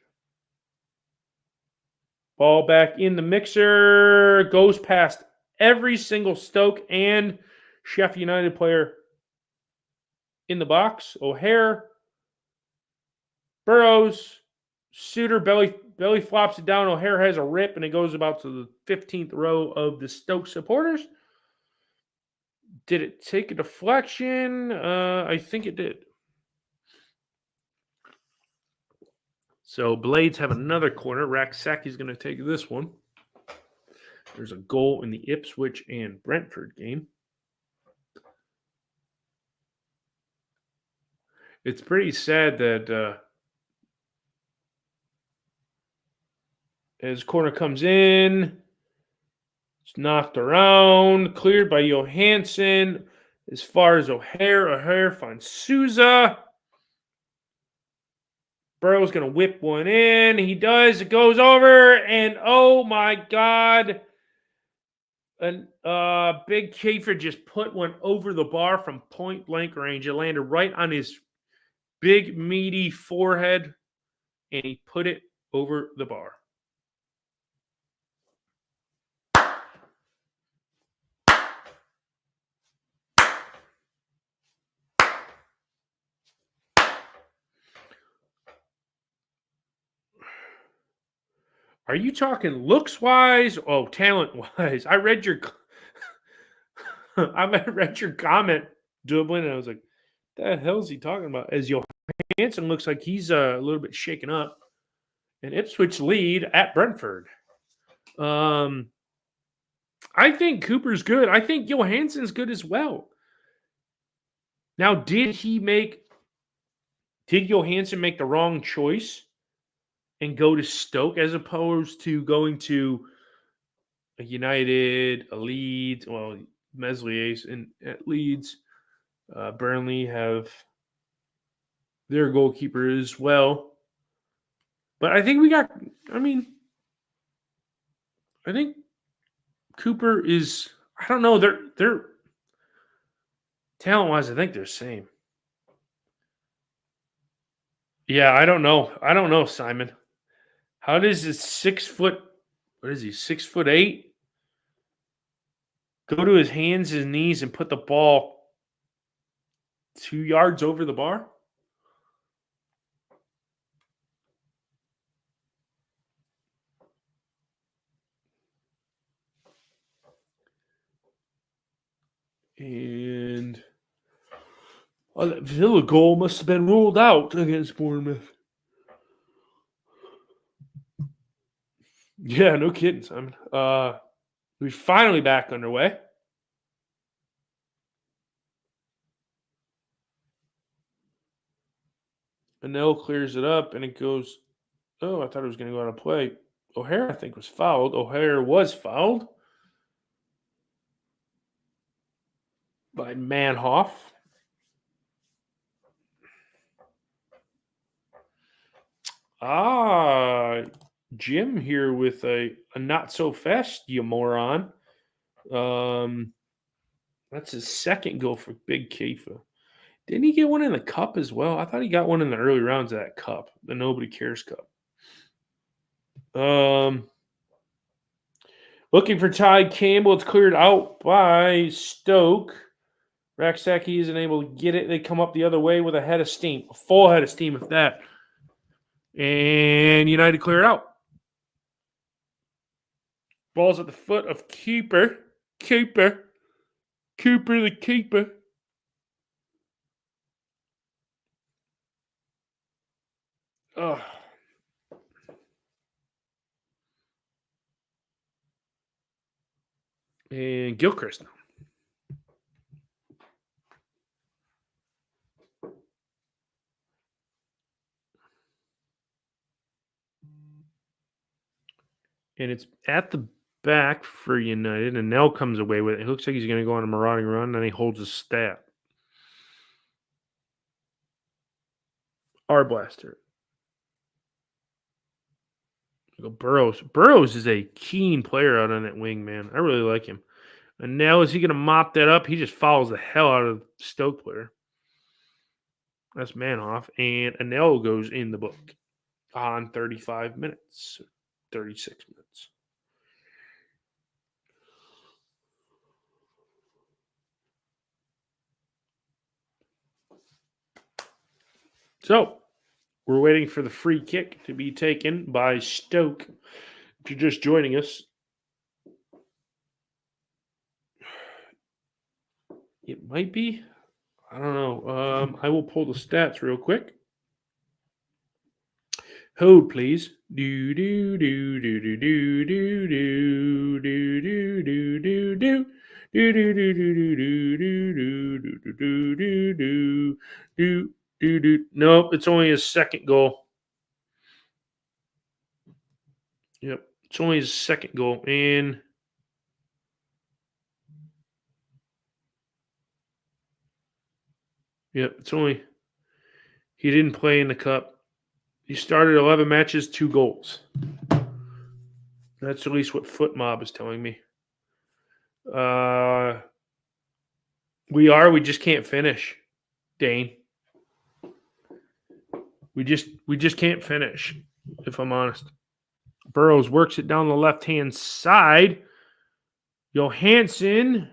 Ball back in the mixer. Goes past every single Stoke and Sheff United player in the box. O'Hare, Burrows, Suter belly flops it down. O'Hare has a rip, and it goes about to the 15th row of the Stoke supporters. Did it take a deflection? I think it did. So Blades have another corner. Raksaki's going to take this one. There's a goal in the Ipswich and Brentford game. It's pretty sad that as corner comes in, it's knocked around, cleared by Johansson. As far as O'Hare finds Souza. Burrow's going to whip one in. He does. It goes over, and oh my God. And Big Kiefer just put one over the bar from point blank range. It landed right on his big, meaty forehead, and he put it over the bar. Are you talking looks-wise? Oh, talent-wise. I read your comment, Dublin, and I was like, the hell is he talking about? As Johansson looks like he's a little bit shaken up. And Ipswich lead at Brentford. I think Cooper's good. I think Johansson's good as well. Now, did Johansson make the wrong choice and go to Stoke as opposed to going to a United, a Leeds, well, Meslier at Leeds, Burnley have their goalkeeper as well. But I think I think Cooper is, I don't know, they're talent-wise, I think they're the same. Yeah, I don't know, Simon. How does this 6 foot, what is he, 6'8", go to his hands, his knees, and put the ball 2 yards over the bar? And that Villa goal must have been ruled out against Bournemouth. Yeah, no kidding, Simon. We're finally back underway. Anel clears it up, and it goes. Oh, I thought it was going to go out of play. O'Hare, I think, was fouled. O'Hare was fouled by Manhoff. Jim here with a not so fast, you moron. That's his second goal for Big Kiefer. Didn't he get one in the cup as well? I thought he got one in the early rounds of that cup, the Nobody Cares Cup. Looking for Ty Campbell. It's cleared out by Stoke. Raksaki isn't able to get it. They come up the other way with a head of steam. A full head of steam if that. And United clear it out. Ball's at the foot of Cooper the keeper. Oh. And Gilchrist now. And it's at the back for United, and Nell comes away with it. It looks like he's going to go on a marauding run, and he holds his stat. Arblaster. Go Burrows. Burrows is a keen player out on that wing, man. I really like him. And now is he going to mop that up? He just fouls the hell out of the Stoke player. That's Manhoff. And Anel goes in the book on 35 minutes, 36 minutes. So we're waiting for the free kick to be taken by Stoke. If you're just joining us, it might be. I don't know. I will pull the stats real quick. Hold, please. Do do do do do do do do do do do do do. Do do do do do do do do do do do do do do. Nope, it's only his second goal. Yep, it's only his second goal, and yep, it's only he didn't play in the cup. He started 11 matches, 2 goals. That's at least what Foot Mob is telling me. We just can't finish, Dane. We just can't finish, if I'm honest. Burrows works it down the left-hand side. Johansson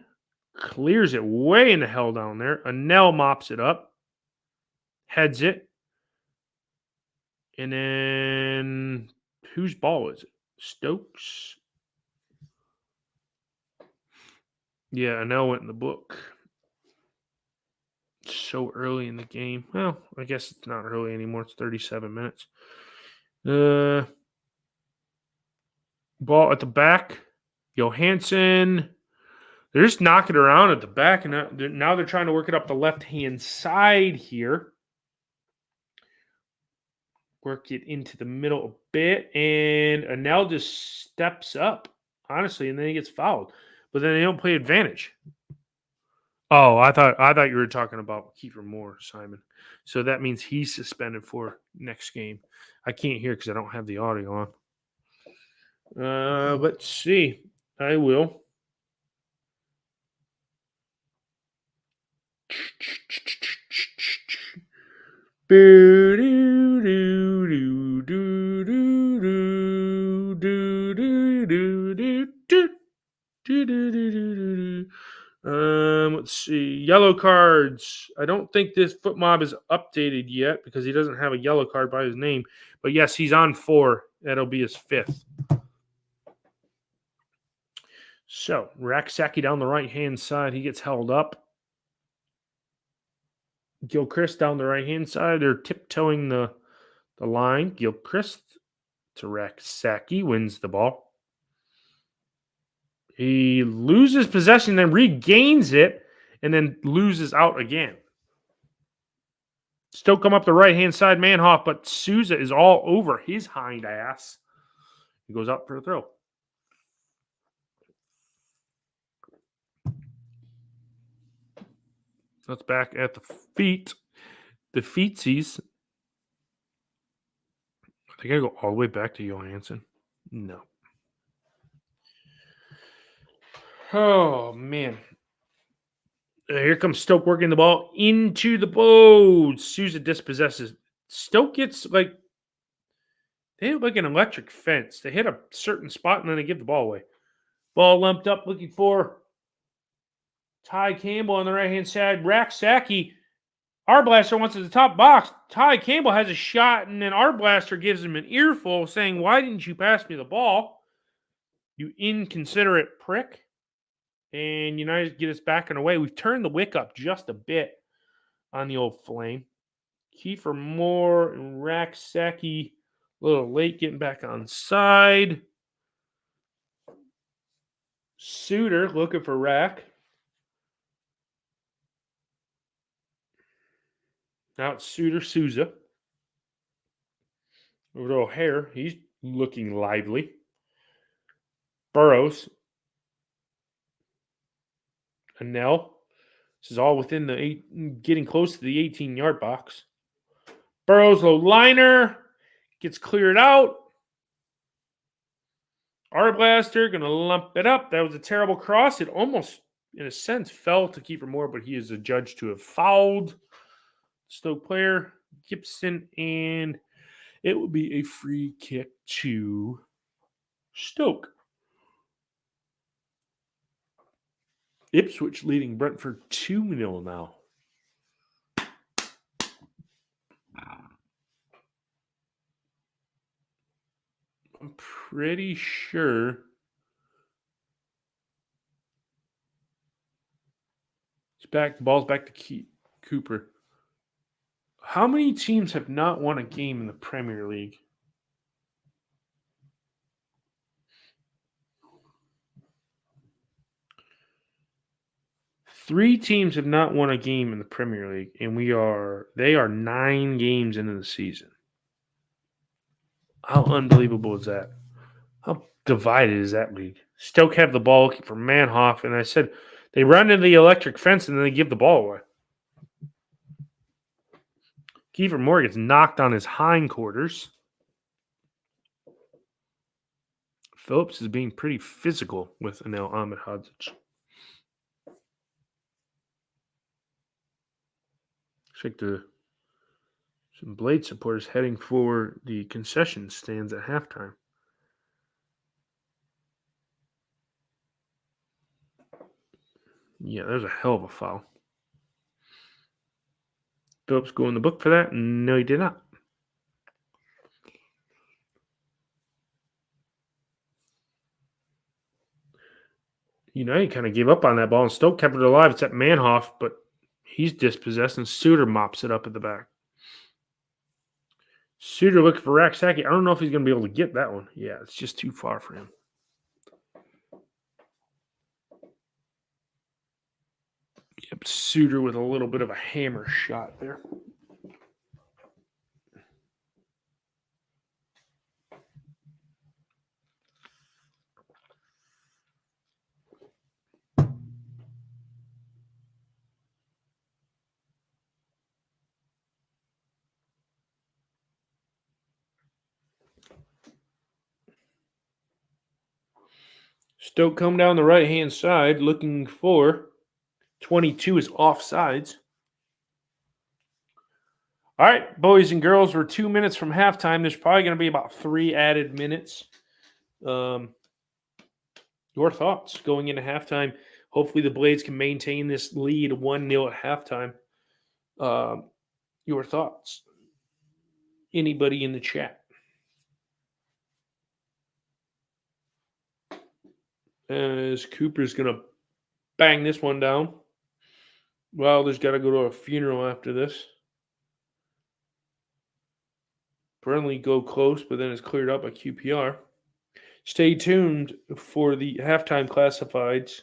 clears it way in the hell down there. Anel mops it up. Heads it. And then whose ball is it? Stokes? Yeah, Anel went in the book. So early in the game. Well, I guess it's not early anymore. It's 37 minutes. Ball at the back. Johansson. They're just knocking it around at the back, and now they're trying to work it up the left-hand side here. Work it into the middle a bit, and Anel just steps up, honestly, and then he gets fouled. But then they don't play advantage. Oh, I thought you were talking about Kiefer Moore, Simon. So that means he's suspended for next game. I can't hear because I don't have the audio on. Let's see. I will. Let's see. Yellow cards. I don't think this Foot Mob is updated yet because he doesn't have a yellow card by his name. But yes, he's on 4. That'll be his 5th. So, Raksaki down the right-hand side. He gets held up. Gilchrist down the right-hand side. They're tiptoeing the line. Gilchrist to Raksaki. Wins the ball. He loses possession, then regains it, and then loses out again. Still come up the right-hand side, Manhoff, but Souza is all over his hind ass. He goes up for a throw. That's back at the feet. The feetsies. They got to go all the way back to Johansson. No. Oh, man. Here comes Stoke working the ball into the boat. Souza dispossesses. Stoke gets they hit like an electric fence. They hit a certain spot and then they give the ball away. Ball lumped up looking for Ty Campbell on the right-hand side. Raksaki. Arblaster wants to the top box. Ty Campbell has a shot, and then Arblaster gives him an earful saying, "Why didn't you pass me the ball, you inconsiderate prick?" And United get us back and away. We've turned the wick up just a bit on the old flame. Kiefer Moore and Raksaki a little late getting back on side. Suter looking for Rack. Now it's Suter Souza. Over to O'Hare. He's looking lively. Burrows. Anel. This is all within the getting close to the 18-yard box. Burrows low liner. Gets cleared out. Arblaster going to lump it up. That was a terrible cross. It almost, in a sense, fell to Kiefer Moore, but he is adjudged to have fouled. Stoke player, Gibson, and it will be a free kick to Stoke. Ipswich leading Brentford 2-0 now. I'm pretty sure it's back. The ball's back to Cooper. How many teams have not won a game in the Premier League? Three teams have not won a game in the Premier League, and they are 9 games into the season. How unbelievable is that? How divided is that league? Stoke have the ball for Manhoff, and I said they run into the electric fence and then they give the ball away. Kiefer Moore gets knocked on his hindquarters. Phillips is being pretty physical with Anel Ahmedhodzic. Looks like some Blade supporters heading for the concession stands at halftime. Yeah, there's a hell of a foul. Phillips go in the book for that? No, he did not. United kind of gave up on that ball, and Stoke kept it alive. It's at Manhoff, but he's dispossessed, and Suter mops it up at the back. Suter looking for Raksaki. I don't know if he's going to be able to get that one. Yeah, it's just too far for him. Yep, Suter with a little bit of a hammer shot there. Stoke come down the right-hand side looking for 22 is offsides. All right, boys and girls, we're 2 minutes from halftime. There's probably going to be about 3 added minutes. Your thoughts going into halftime? Hopefully the Blades can maintain this lead 1-0 at halftime. Your thoughts? Anybody in the chat? As Cooper's going to bang this one down. Wilder's got to go to a funeral after this. Burnley go close, but then it's cleared up by QPR. Stay tuned for the halftime classifieds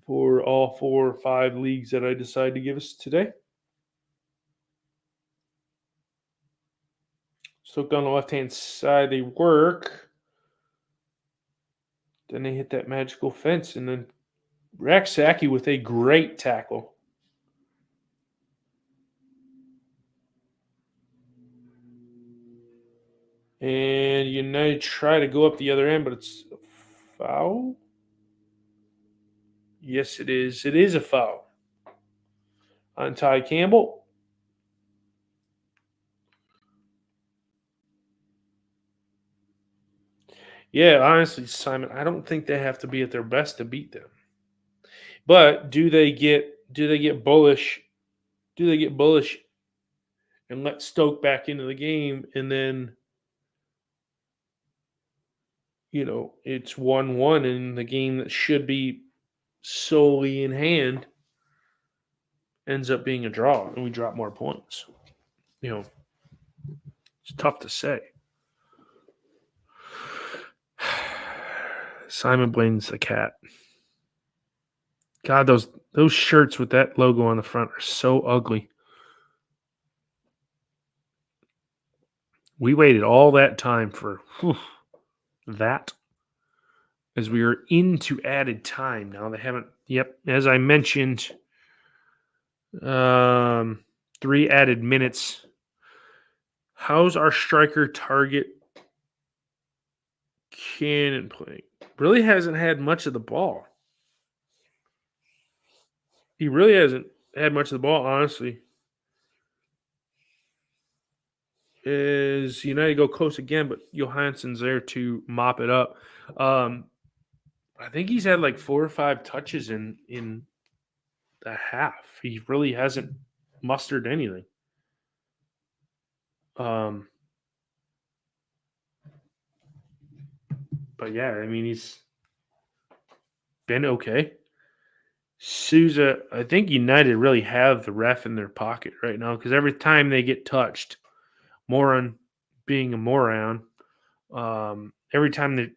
for all 4 or 5 leagues that I decide to give us today. Stoke on the left-hand side, they work. Then they hit that magical fence, and then Raksaki with a great tackle. And United try to go up the other end, but it's a foul. Yes, it is. It is a foul on Ty Campbell. Yeah, honestly, Simon, I don't think they have to be at their best to beat them. But do they get bullish? Do they get bullish and let Stoke back into the game, and then it's 1-1 in the game that should be solely in hand, ends up being a draw and we drop more points. It's tough to say. Simon Blaine's the cat. God, those shirts with that logo on the front are so ugly. We waited all that time for that as we are into added time. Now they haven't. Yep, as I mentioned, 3 added minutes. How's our striker target Cannon playing? Really hasn't had much of the ball. He really hasn't had much of the ball, honestly. Is United go close again, but Johansson's there to mop it up. I think he's had like 4 or 5 touches in the half. He really hasn't mustered anything. But yeah, I mean, he's been okay. Souza, I think United really have the ref in their pocket right now because every time they get touched, Moran being a moron, every time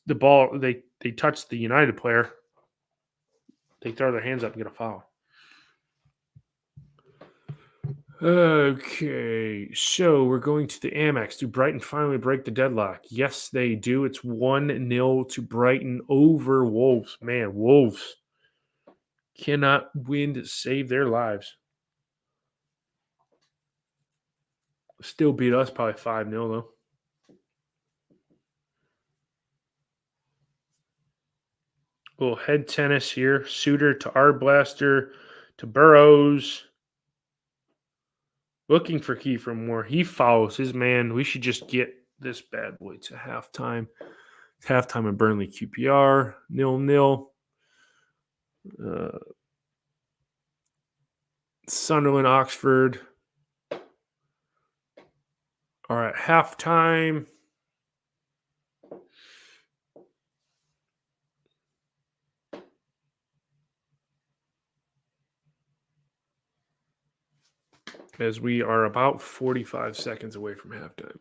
the ball they touch the United player, they throw their hands up and get a foul. Okay, so we're going to the Amex. Do Brighton finally break the deadlock? Yes, they do. It's 1-0 to Brighton over Wolves. Man, Wolves cannot win to save their lives. Still beat us probably 5-0 though. A little head tennis here. Suter to Arblaster to Burrows. Looking for Kiefer Moore. He follows his man. We should just get this bad boy to halftime. It's halftime in Burnley QPR. 0-0. Sunderland, Oxford. All right, halftime. As we are about 45 seconds away from halftime.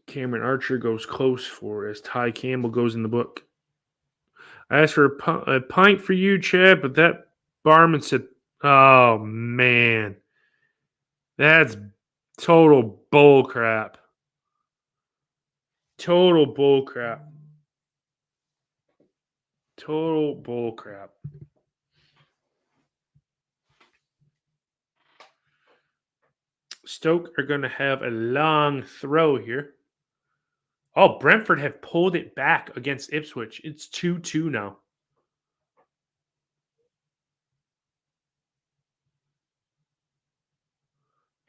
Cameron Archer goes close for as Ty Campbell goes in the book. I asked for a pint for you, Chad, but that barman said, oh, man. That's total bull crap. Total bull crap. Total bull crap. Stoke are going to have a long throw here. Oh, Brentford have pulled it back against Ipswich. It's 2-2 now.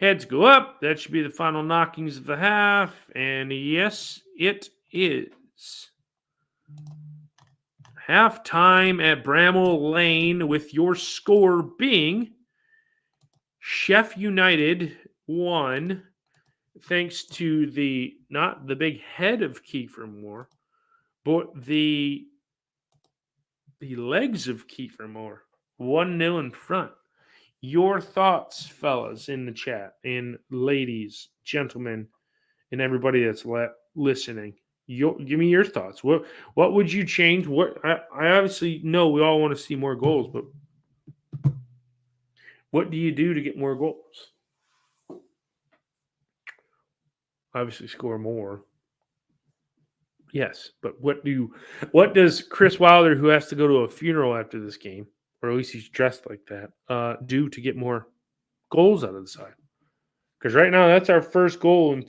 Heads go up. That should be the final knockings of the half. And yes, it is. Halftime at Bramall Lane with your score being Sheff United 1. Thanks to not the big head of Kiefer Moore, but the legs of Kiefer Moore. 1-0 in front. Your thoughts, fellas, in the chat, and ladies, gentlemen, and everybody that's listening. Give me your thoughts. What would you change? I obviously know we all want to see more goals, but what do you do to get more goals? Obviously, score more. Yes, but what does Chris Wilder, who has to go to a funeral after this game, or at least he's dressed like that, do to get more goals out of the side? Because right now, that's our first goal in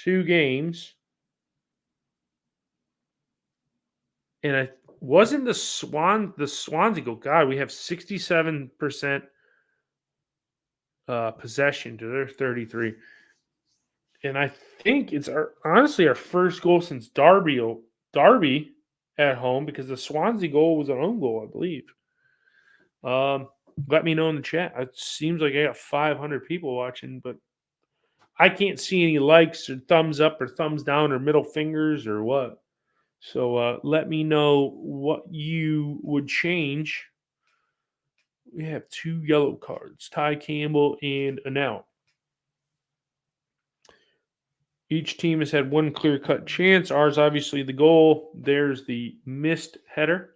2 games. And I wasn't the Swansea goal. God, we have 67% possession to their 33. And I think it's honestly our first goal since Derby at home, because the Swansea goal was an own goal, I believe. Let me know in the chat. It seems like I got 500 people watching, but I can't see any likes or thumbs up or thumbs down or middle fingers or what. So let me know what you would change We have 2 yellow cards, Ty Campbell and Anel. Each team has had 1 clear-cut chance. Ours, obviously, the goal. There's the missed header.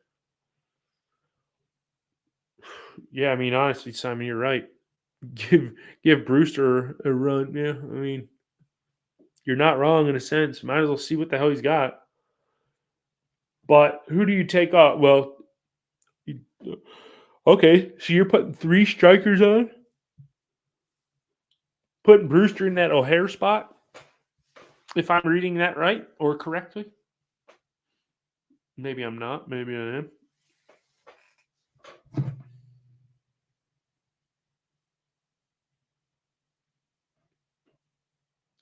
Yeah, I mean, honestly, Simon, you're right. Give Brewster a run. Yeah, I mean, you're not wrong in a sense. Might as well see what the hell he's got. But who do you take off? Well, okay, so you're putting 3 strikers on? Putting Brewster in that O'Hare spot? If I'm reading that right or correctly? Maybe I'm not. Maybe I am.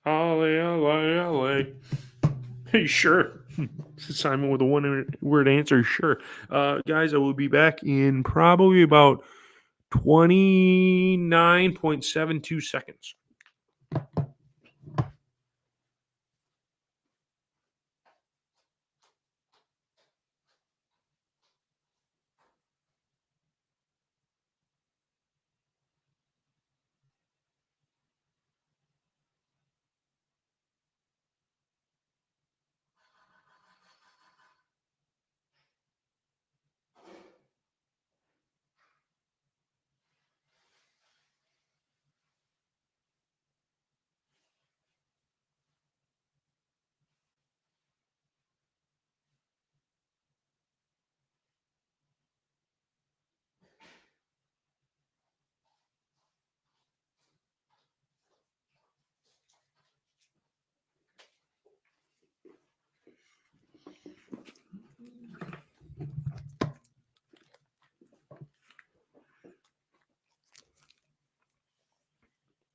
Ollie, ollie, ollie. Hey, sure. Simon with a 1-word answer. Sure. Guys, I will be back in probably about 29.72 seconds.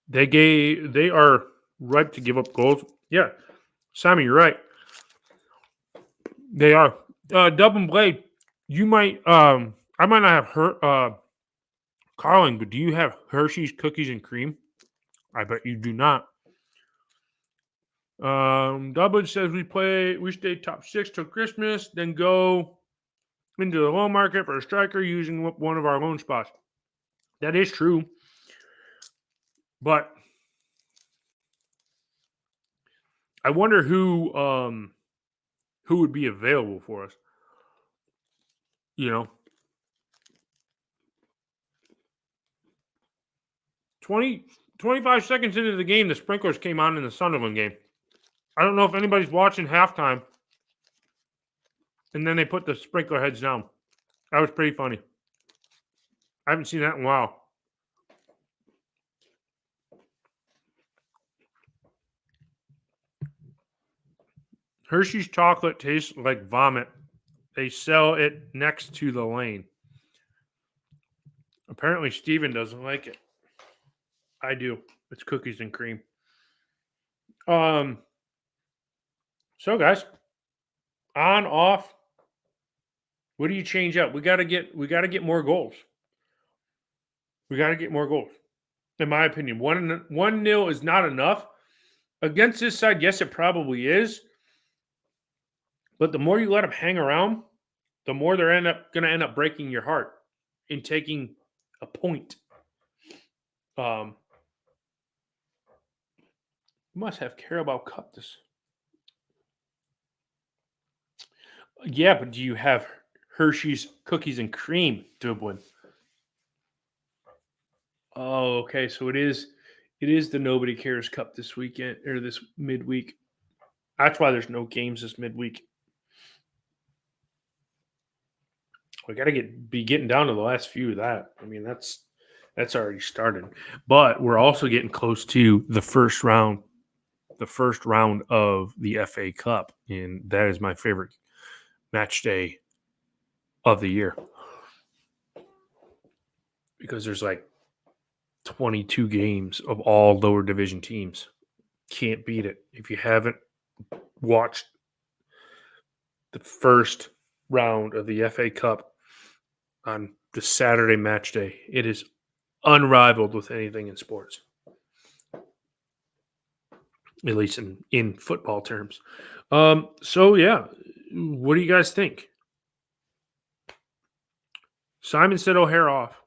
They are ripe to give up goals. Yeah, Simon, you're right. They are. Dublin Blade, you might I might not have Carling, but do you have Hershey's cookies and cream? I bet you do not. Dublin says we stay top 6 till Christmas, then go into the loan market for a striker using one of our loan spots. That is true, but I wonder who would be available for us. You know, 25 seconds into the game, the sprinklers came on in the Sunderland game. I don't know if anybody's watching halftime, and then they put the sprinkler heads down. That was pretty funny. I haven't seen that in a while. Hershey's chocolate tastes like vomit. They sell it next to the lane. Apparently, Steven doesn't like it. I do. It's cookies and cream. So guys, on, off, what do you change up? We gotta get more goals. We gotta get more goals. In my opinion, 1-0 is not enough. Against this side, yes, it probably is. But the more you let them hang around, the more they're gonna end up breaking your heart in taking a point. Must have Carabao Cup this. Yeah, but do you have Hershey's cookies and cream, Dublin? Oh, okay. So it is the Nobody Cares Cup this weekend or this midweek. That's why there's no games this midweek. We got to be getting down to the last few of that. I mean, that's already started. But we're also getting close to the first round of the FA Cup, and that is my favorite match day of the year because there's like 22 games of all lower division teams. Can't beat it. If you haven't watched the first round of the FA Cup on the Saturday match day, it is unrivaled with anything in sports, at least in football terms. So yeah, what do you guys think? Simon said O'Hare off.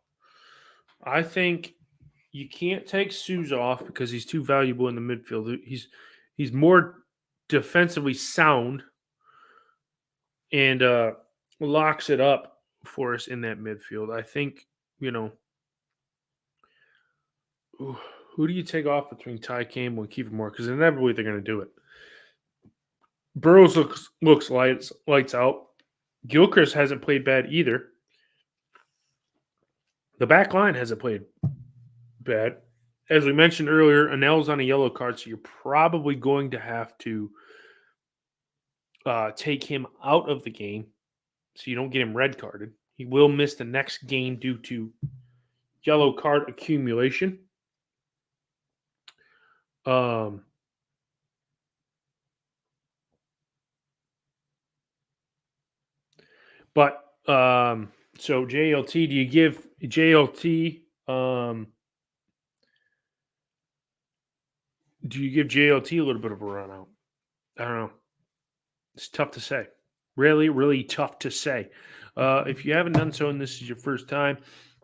I think you can't take Suze off because he's too valuable in the midfield. He's more defensively sound and locks it up for us in that midfield. I think, who do you take off between Ty Campbell and Kiefer Moore? Because inevitably they're going to do it. Burrows looks lights out. Gilchrist hasn't played bad either. The back line hasn't played bad. As we mentioned earlier, Anel's on a yellow card, so you're probably going to have to take him out of the game so you don't get him red carded. He will miss the next game due to yellow card accumulation. So JLT, do you give JLT a little bit of a run out? I don't know. It's tough to say. Really, really tough to say. If you haven't done so and this is your first time,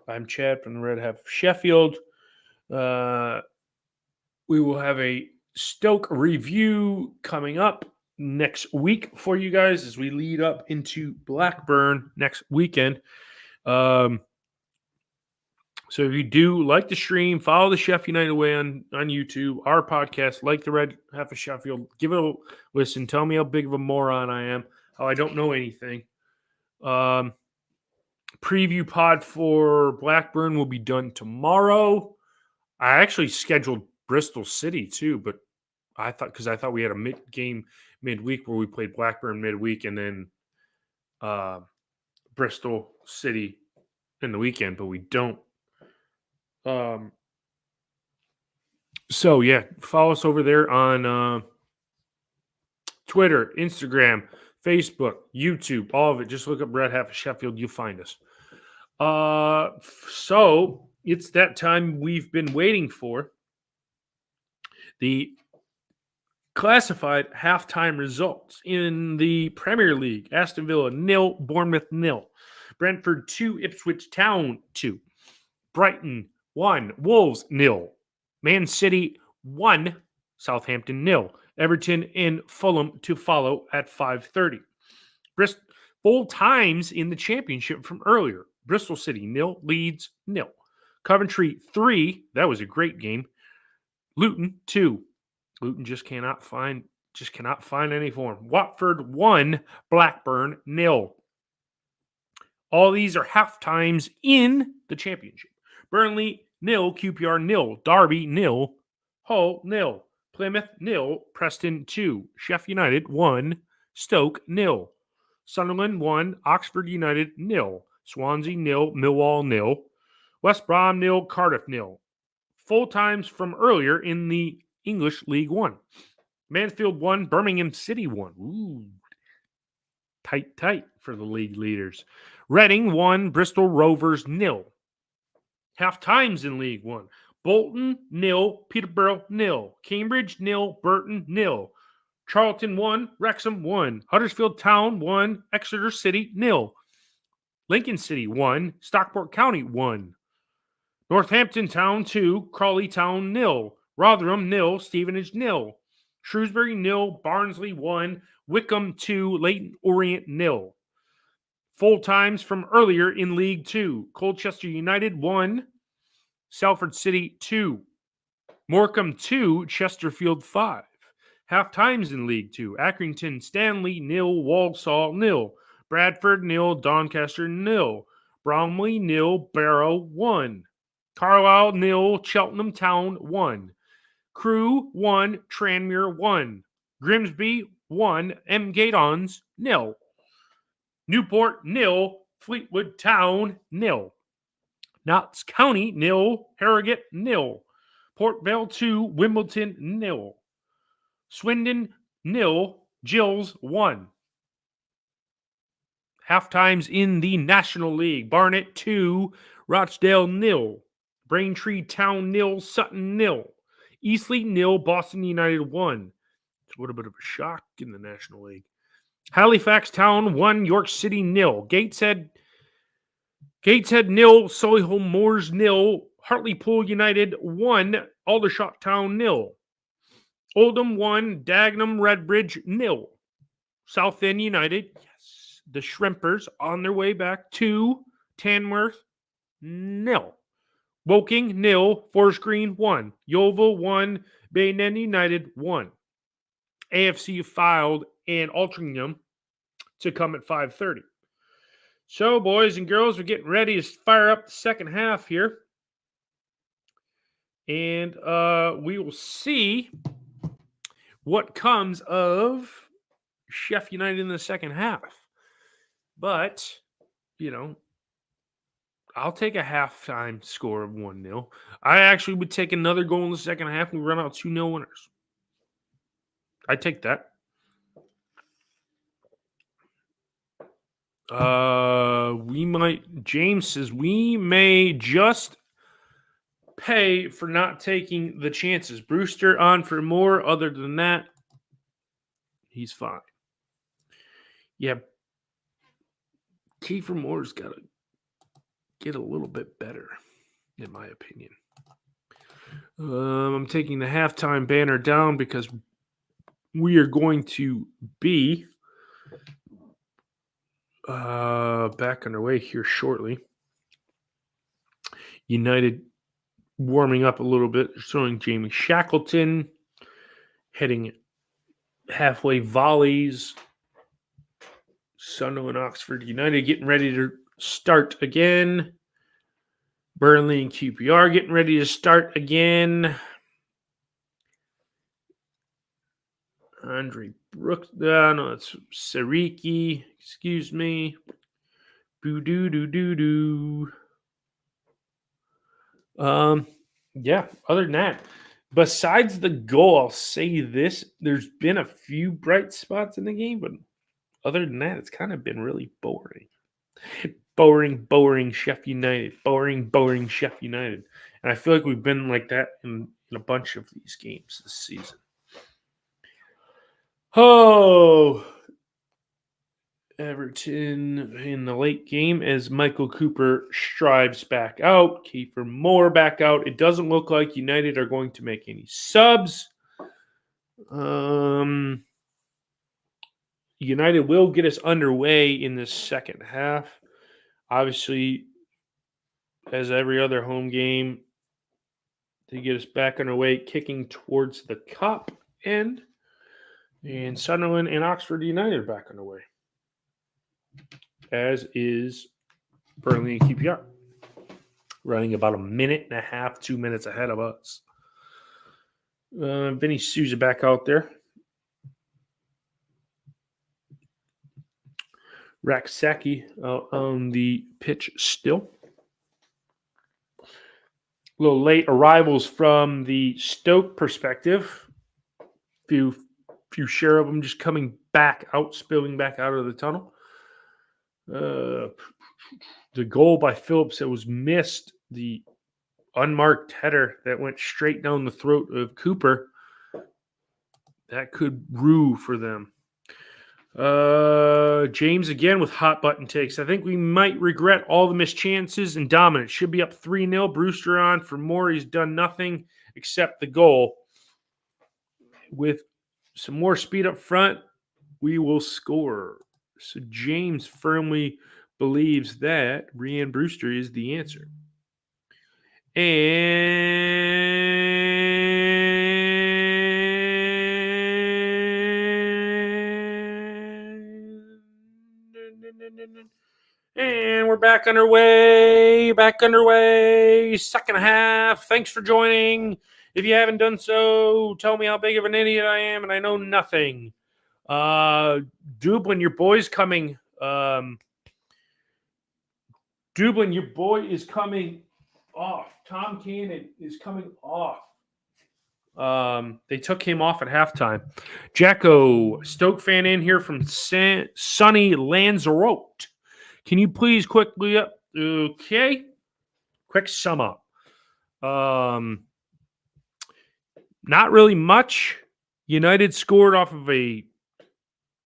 I'm Chad from the Red Half of Sheffield. We will have a Stoke review coming up next week for you guys as we lead up into Blackburn next weekend. So if you do like the stream, follow the Sheff United Way on YouTube, our podcast, like the Red Half of Sheffield. Give it a listen. Tell me how big of a moron I am, how I don't know anything. Preview pod for Blackburn will be done tomorrow. I actually scheduled Bristol City too, but I thought we had a game midweek where we played Blackburn midweek and then Bristol City in the weekend, but we don't. So yeah, follow us over there on Twitter, Instagram, Facebook, YouTube, all of it. Just look up Red Half of Sheffield, you'll find us. So it's that time we've been waiting for. The classified halftime results in the Premier League: Aston Villa 0, Bournemouth 0, Brentford 2, Ipswich Town 2, Brighton 1, Wolves 0, Man City 1, Southampton 0, Everton and Fulham to follow at 5:30. Full times in the championship from earlier: Bristol City 0, Leeds 0, Coventry 3. That was a great game. Luton 2. Luton just cannot find any form. Watford 1, Blackburn 0. All these are half times in the championship. Burnley 0, QPR 0, Derby 0, Hull 0, Plymouth 0, Preston 2, Sheff United 1, Stoke 0, Sunderland 1, Oxford United 0, Swansea 0, Millwall 0, West Brom 0, Cardiff 0. Full times from earlier in the English League One: Mansfield 1, Birmingham City 1. Ooh, tight for the league leaders. Reading 1, Bristol Rovers 0. Half times in League One: Bolton 0, Peterborough 0, Cambridge 0, Burton 0, Charlton 1, Wrexham 1, Huddersfield Town 1, Exeter City 0, Lincoln City 1, Stockport County 1, Northampton Town 2, Crawley Town 0, Rotherham 0, Stevenage 0, Shrewsbury 0, Barnsley 1, Wickham 2, Leyton Orient 0. Full times from earlier in League 2: Colchester United 1, Salford City 2, Morecambe 2, Chesterfield 5. Half times in League 2: Accrington Stanley 0, Walsall 0, Bradford 0, Doncaster 0, Bromley 0, Barrow 1, Carlisle 0, Cheltenham Town 1, Crewe 1, Tranmere 1, Grimsby 1, Gaydons 0, Newport 0, Fleetwood Town 0, Notts County 0, Harrogate 0, Port Vale 2, Wimbledon 0, Swindon 0, Gills 1. Half times in the National League: Barnet 2, Rochdale 0, Braintree Town 0, Sutton 0, Eastleigh 0, Boston United 1. It's a little bit of a shock in the National League. Halifax Town 1, York City 0, Gateshead 0, Solihull Moors 0, Hartlepool United 1, Aldershot Town 0. Oldham 1, Dagenham Redbridge 0. Southend United, yes. The Shrimpers on their way back 2, Tamworth 0. Woking 0, Forest Green 1. Yeovil 1, Bayonne United 1. AFC Fylde and Altrincham to come at 5:30. So, boys and girls, we're getting ready to fire up the second half here. And we will see what comes of Sheff United in the second half. But, I'll take a halftime score of 1-0. I actually would take another goal in the second half and we run out 2-0 winners. I take that. James says we may just pay for not taking the chances. Brewster on for more. Other than that, he's fine. Yeah. Kiefer Moore's got to get a little bit better, in my opinion. I'm taking the halftime banner down because we are going to be back underway here shortly. United warming up a little bit, showing Jamie Shackleton heading halfway volleys. Sunderland Oxford United getting ready to start again. Burnley and QPR getting ready to start again. Andre Brooks. No, it's Sariki. Excuse me. Boo-doo-doo-doo-doo. Yeah, other than that, besides the goal, I'll say this. There's been a few bright spots in the game, but other than that, it's kind of been really boring. Boring Sheff United. Boring Sheff United. And I feel like we've been like that in a bunch of these games this season. Oh, Everton in the late game as Michael Cooper strives back out. Kiefer Moore back out. It doesn't look like United are going to make any subs. United will get us underway in this second half. Obviously, as every other home game, to get us back underway, kicking towards the cup end. And Sunderland and Oxford United back underway. As is Burnley and QPR. Running about a minute and a half, 2 minutes ahead of us. Vinny Souza back out there. Raksaki out on the pitch still. A little late arrivals from the Stoke perspective. Few share of them just coming back out, spilling back out of the tunnel. The goal by Phillips that was missed, the unmarked header that went straight down the throat of Cooper, that could rue for them. James again with hot button takes. I think we might regret all the missed chances and dominance. Should be up 3-0. Brewster on for more. He's done nothing except the goal. With some more speed up front, we will score. So James firmly believes that Rhian Brewster is the answer. And we're back underway. Second half. Thanks for joining. If you haven't done so, tell me how big of an idiot I am, and I know nothing. Dublin, your boy's coming. Dublin, your boy is coming off. Tom Cannon is coming off. They took him off at halftime. Jacko, Stoke fan in here from sunny Lanzarote. Can you please quickly up? Okay. Quick sum up. Not really much. United scored off of a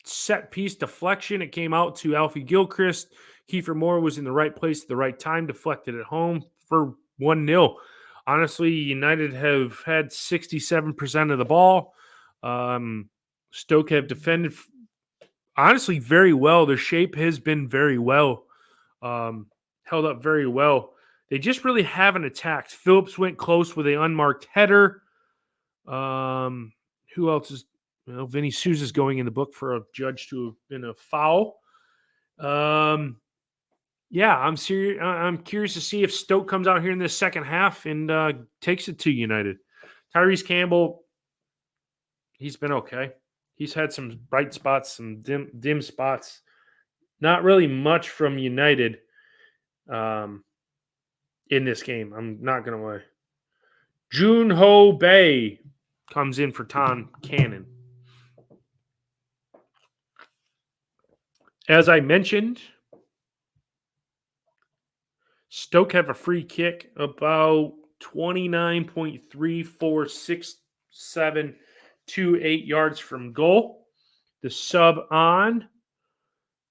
set piece deflection. It came out to Alfie Gilchrist. Kiefer Moore was in the right place at the right time, deflected it home for 1-0. Honestly, United have had 67% of the ball. Stoke have defended honestly very well. Their shape has been very well, held up very well. They just really haven't attacked. Phillips went close with an unmarked header. Who else is? Well, Vinny Sousa's going in the book for a judge to have been a foul. Yeah, I'm serious. I'm curious to see if Stoke comes out here in the second half and takes it to United. Tyrese Campbell, he's been okay. He's had some bright spots, some dim spots. Not really much from United in this game. I'm not going to lie. Jun Ho Bay comes in for Tom Cannon. As I mentioned, Stoke have a free kick about 29.346728 yards from goal. The sub on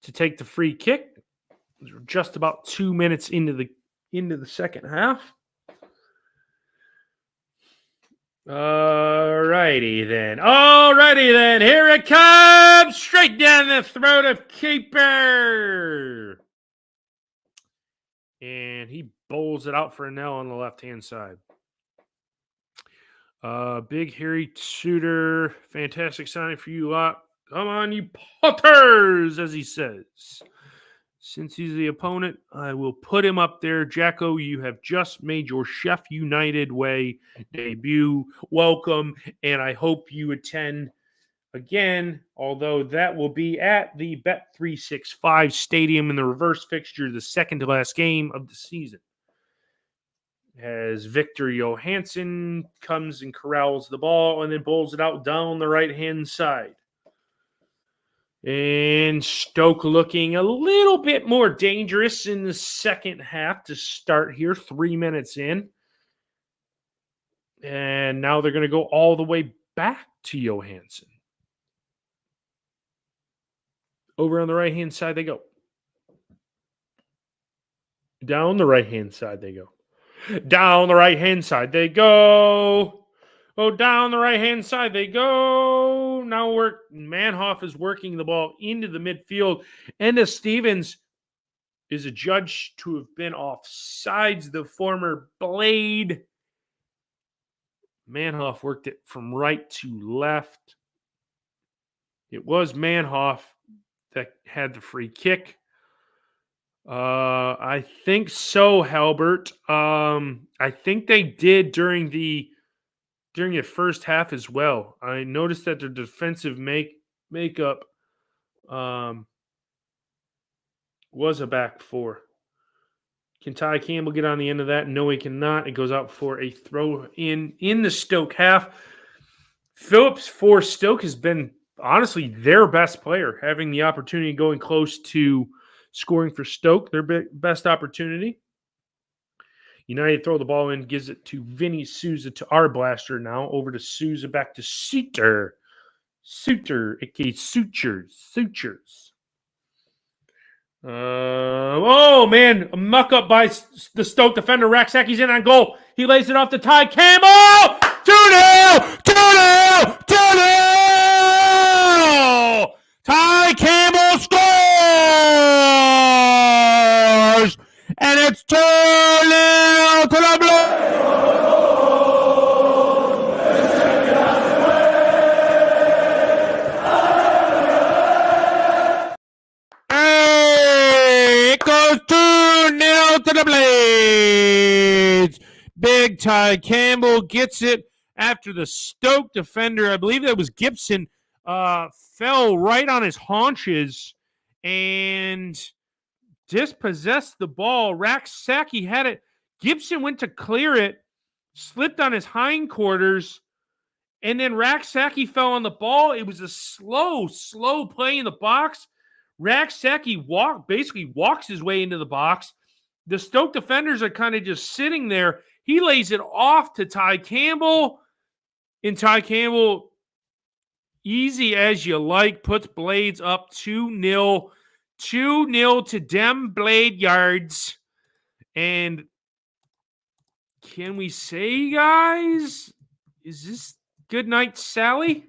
to take the free kick. We're just about 2 minutes into the second half. Alrighty then. Here it comes, straight down the throat of keeper. And he bowls it out for a nail on the left-hand side. Big hairy shooter. Fantastic signing for you lot. Come on, you Potters, as he says. Since he's the opponent, I will put him up there. Jacko, you have just made your Sheff United Way debut. Welcome, and I hope you attend again, although that will be at the Bet365 Stadium in the reverse fixture, the second to last game of the season. As Victor Johansson comes and corrals the ball and then bowls it out down the right-hand side. And Stoke looking a little bit more dangerous in the second half to start here, 3 minutes in. And now they're going to go all the way back to Johansson. Over on the right-hand side they go. Down the right-hand side they go. Down the right-hand side they go. Oh, down the right-hand side they go. Now Manhoff is working the ball into the midfield. Enda Stevens is adjudged to have been offsides, the former Blade. Manhoff worked it from right to left. It was Manhoff that had the free kick. I think so, Halbert. I think they did during the first half as well. I noticed that their defensive makeup was a back four. Can Ty Campbell get on the end of that? No, he cannot. It goes out for a throw in the Stoke half. Phillips for Stoke has been honestly their best player, having the opportunity going close to scoring for Stoke, their best opportunity. United throw the ball in, gives it to Vinny Sousa to our blaster now. Over to Sousa, back to Suter, aka Sutures. Oh, man. A muck up by the Stoke defender. Raksaki's in on goal. He lays it off to Ty Campbell. 2-0! 2-0! 2-0! Ty Campbell scores! And it's 2-0 to the Blues! Hey, it goes 2-0 to the Blades. Big Ty Campbell gets it after the Stoke defender, I believe that was Gibson, fell right on his haunches and dispossessed the ball. Raksaki had it. Gibson went to clear it, slipped on his hindquarters, and then Raksaki fell on the ball. It was a slow play in the box. Raksaki basically walks his way into the box. The Stoke defenders are kind of just sitting there. He lays it off to Ty Campbell, and Ty Campbell, easy as you like, puts Blades up 2-0. 2-0 to dem Blade Yards. And can we say, guys, is this good night, Sally?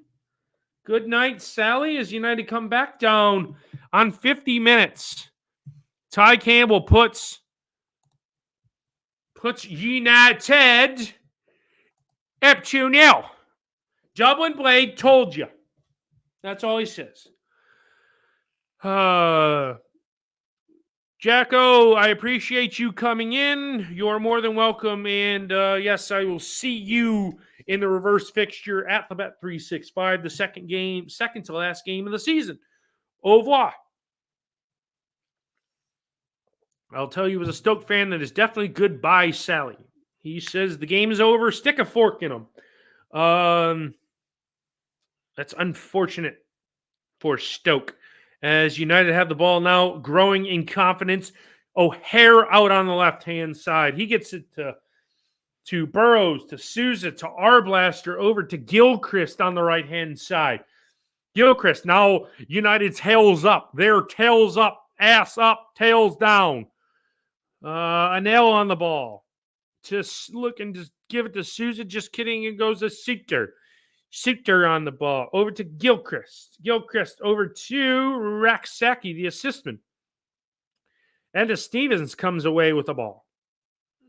Good night, Sally, as United come back down on 50 minutes. Ty Campbell puts United up 2-0. Dublin Blade told you. That's all he says. Jacko, I appreciate you coming in. You're more than welcome. And yes, I will see you in the reverse fixture at the Bet 365, the second to last game of the season. Au revoir. I'll tell you, as a Stoke fan, that is definitely goodbye, Sally. He says the game is over. Stick a fork in him. That's unfortunate for Stoke, as United have the ball now, growing in confidence. O'Hare out on the left-hand side. He gets it to Burrows, to Sousa, to Arblaster, over to Gilchrist on the right-hand side. Gilchrist, now United tails up. Their tails up, ass up, tails down. A nail on the ball. Just look and just give it to Sousa. Just kidding. It goes to Suter. Suter on the ball. Over to Gilchrist. Gilchrist over to Raksaki, the assistant. And Stevens comes away with the ball.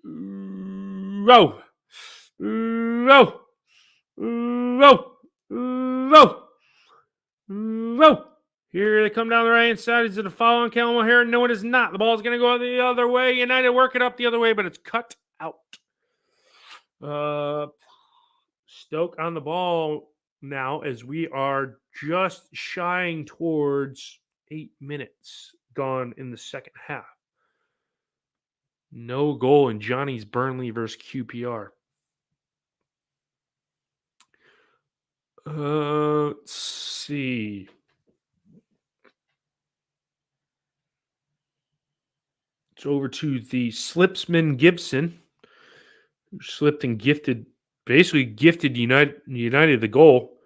Row. Row. Row. Row. Row. Here they come down the right-hand side. Is it a foul on Callum O'Hare? No, it is not. The ball is going to go the other way. United work it up the other way, but it's cut out. Stoke on the ball now, as we are just shying towards 8 minutes gone in the second half. No goal in Johnny's Burnley versus QPR. Let's see. It's over to the Slipsman Gibson, who slipped and basically gifted United the goal.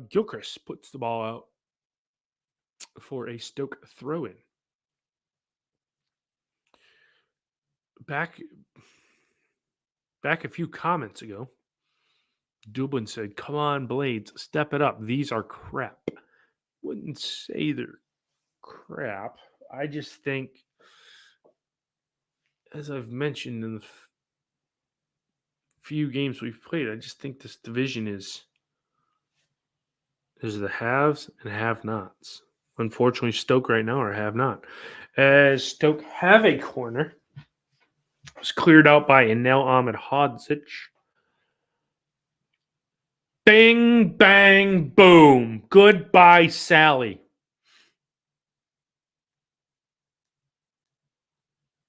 Gilchrist puts the ball out for a Stoke throw-in. Back a few comments ago, Dublin said, "Come on, Blades, step it up. These are crap." Wouldn't say they're crap. I just think, as I've mentioned in the few games we've played, I just think this division there's the haves and have-nots. Unfortunately, Stoke right now are have-not. As Stoke have a corner. It was cleared out by Enel Ahmed Hodzic. Bing, bang, boom. Goodbye, Sally.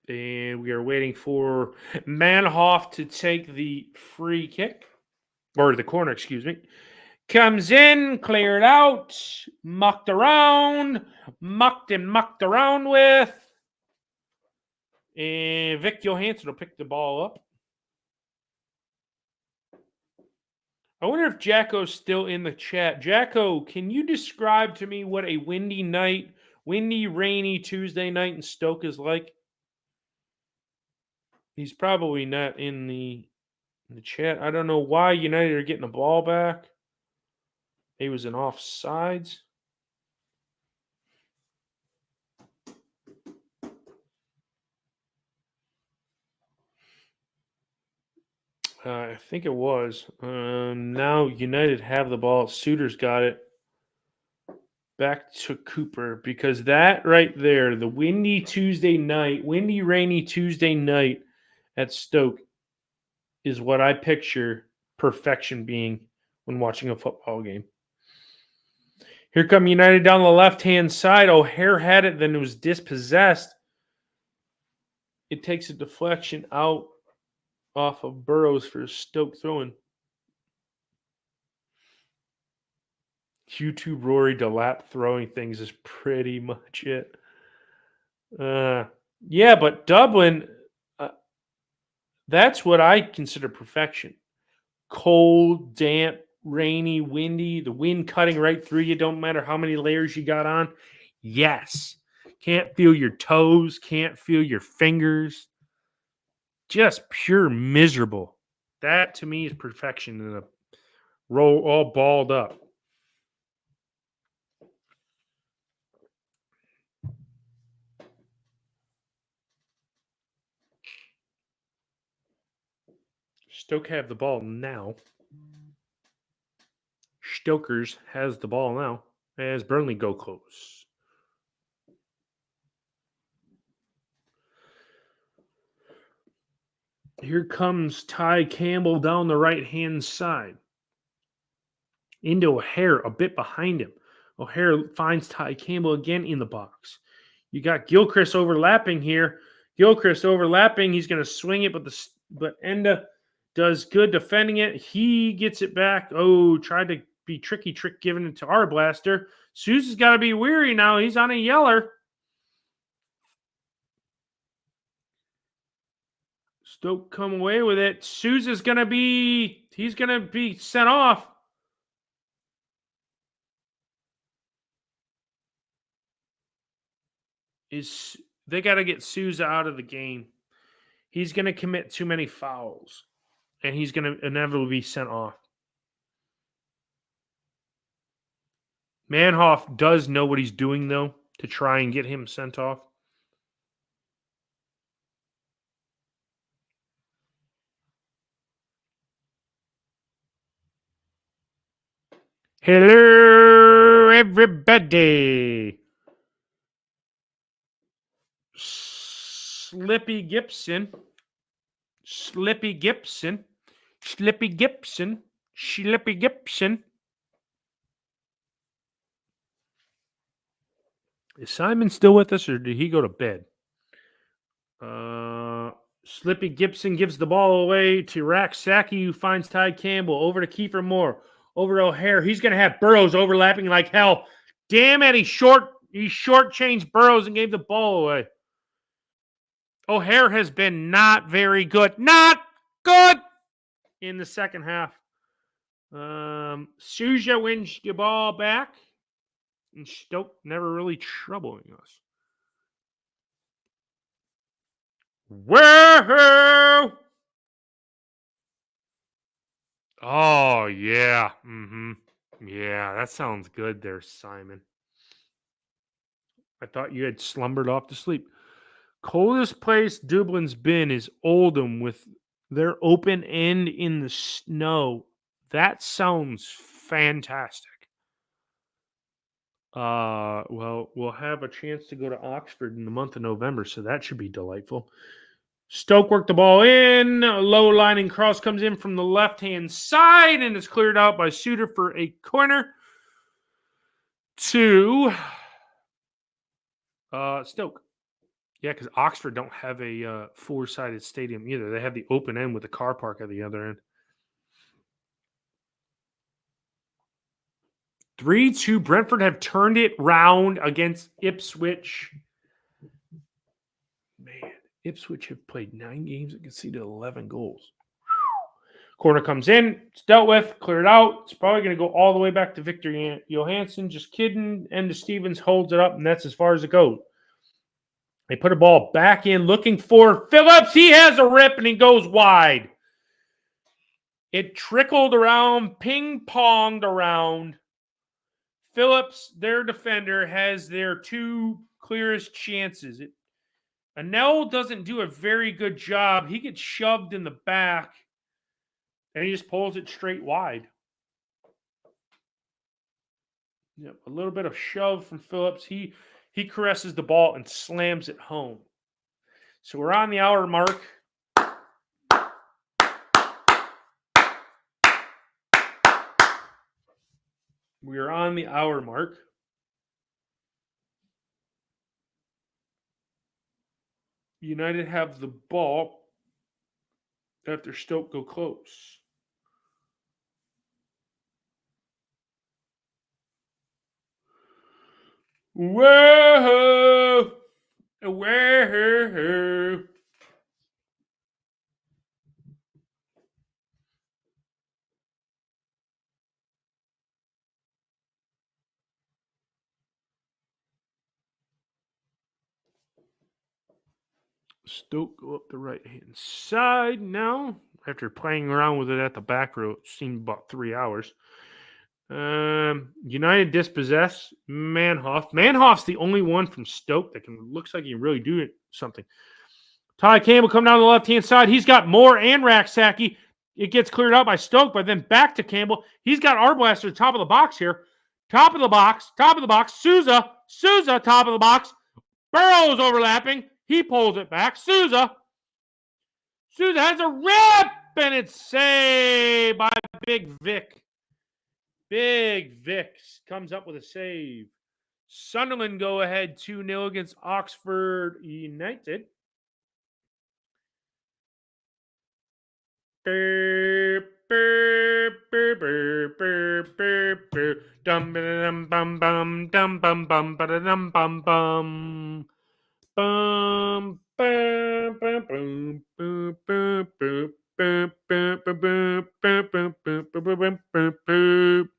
And we are waiting for Manhoff to take the free kick. Or the corner, excuse me. Comes in, cleared out, mucked around with. And Vic Johansson will pick the ball up. I wonder if Jacko's still in the chat. Jacko, can you describe to me what a windy, rainy Tuesday night in Stoke is like? He's probably not in the chat. I don't know why United are getting the ball back. He was in offsides. I think it was. Now United have the ball. Suter's got it. Back to Cooper, because that right there, the windy, rainy Tuesday night at Stoke is what I picture perfection being when watching a football game. Here come United down the left-hand side. O'Hare had it, then it was dispossessed. It takes a deflection out off of Burrows for Stoke throwing. YouTube Rory Delap throwing things is pretty much it. Yeah, but Dublin, that's what I consider perfection. Cold, damp, rainy, windy, the wind cutting right through you. Don't matter how many layers you got on. Yes. Can't feel your toes. Can't feel your fingers. Just pure miserable. That to me is perfection in a roll all balled up. Stoke have the ball now. Stokers has the ball now as Burnley go close. Here comes Ty Campbell down the right-hand side. Into O'Hare, a bit behind him. O'Hare finds Ty Campbell again in the box. You got Gilchrist overlapping here. Gilchrist overlapping. He's going to swing it, but Enda does good defending it. He gets it back. Oh, tried to be tricky trick giving it to our blaster. Sousa's got to be weary now. He's on a yeller. Stoke come away with it. Sousa's going to be, he's going to be sent off. They got to get Sousa out of the game. He's going to commit too many fouls, and he's going to inevitably be sent off. Manhoff does know what he's doing, though, to try and get him sent off. Hello, everybody. Slippy Gibson. Slippy Gibson. Slippy Gibson. Slippy Gibson. Is Simon still with us, or did he go to bed? Slippy Gibson gives the ball away to Raksaki, who finds Ty Campbell. Over to Kiefer Moore. Over to O'Hare. He's going to have Burrows overlapping like hell. Damn it, he shortchanged Burrows and gave the ball away. O'Hare has been not very good. Not good in the second half. Sousa wins the ball back. And Stoke never really troubling us. Whoa! Oh, yeah. Yeah, that sounds good there, Simon. I thought you had slumbered off to sleep. Coldest place Dublin's been is Oldham with their open end in the snow. That sounds fantastic. Well, we'll have a chance to go to Oxford in the month of November, so that should be delightful. Stoke worked the ball in. A low lining cross comes in from the left-hand side and is cleared out by Suter for a corner to Stoke. Yeah, because Oxford don't have a four-sided stadium either. They have the open end with the car park at the other end. 3-2. Brentford have turned it round against Ipswich. Man, Ipswich have played 9 games and conceded 11 goals. Corner comes in. It's dealt with. Cleared out. It's probably going to go all the way back to Victor Johansson. Just kidding. Enda Stevens holds it up, and that's as far as it goes. They put a ball back in looking for Phillips. He has a rip, and he goes wide. It trickled around, ping-ponged around. Phillips, their defender, has their 2 clearest chances. Anel doesn't do a very good job. He gets shoved in the back, and he just pulls it straight wide. Yep, a little bit of shove from Phillips. He caresses the ball and slams it home. So we're on the hour mark. We are on the hour mark. United have the ball after Stoke go close. Whoa! Whoa! Stoke go up the right-hand side now. After playing around with it at the back row, it seemed about 3 hours. United dispossess Manhoff. Manhoff's the only one from Stoke that looks like he can really do something. Ty Campbell come down the left-hand side. He's got Moore and Raksaki. It gets cleared out by Stoke, but then back to Campbell. He's got Arblaster at the top of the box here. Top of the box. Souza, top of the box. Burrows overlapping. He pulls it back. Souza has a rip, and it's saved by Big Vic. Big Vic comes up with a save. Sunderland go ahead 2-0 against Oxford United. Dum bum bum bum dum bum bum dum bum bum bum bum bum boom.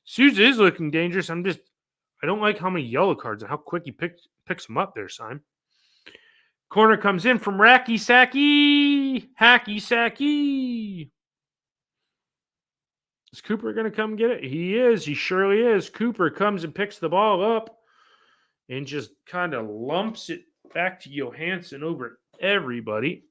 Souza is looking dangerous. I don't like how many yellow cards and how quick he picks them up there, Simon. Corner comes in from Hacky Sacky. Is Cooper going to come get it? He is. He surely is. Cooper comes and picks the ball up and just kind of lumps it back to Johansson over everybody.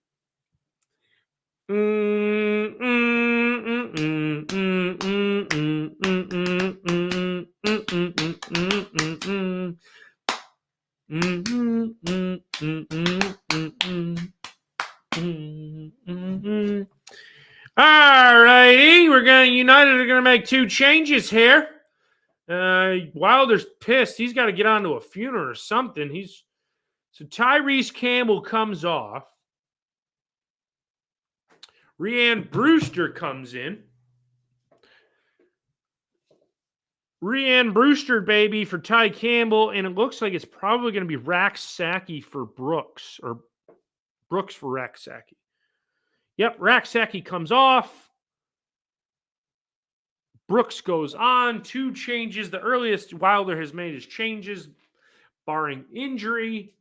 All righty, United are gonna make 2 changes here. Wilder's pissed. He's got to get onto a funeral or something. So Tyrese Campbell comes off. Rhian Brewster comes in. Rhian Brewster, baby, for Ty Campbell, and it looks like it's probably going to be Raksaki for Brooks, or Brooks for Raksaki. Yep, Raksaki comes off. Brooks goes on. 2 changes. The earliest Wilder has made his changes, barring injury.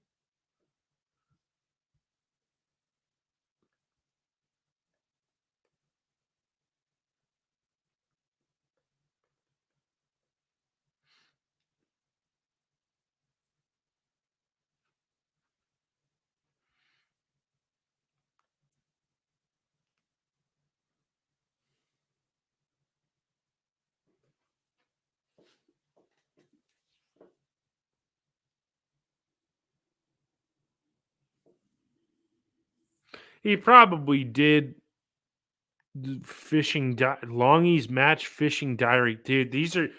He probably did fishing Longy's match fishing diary. Dude,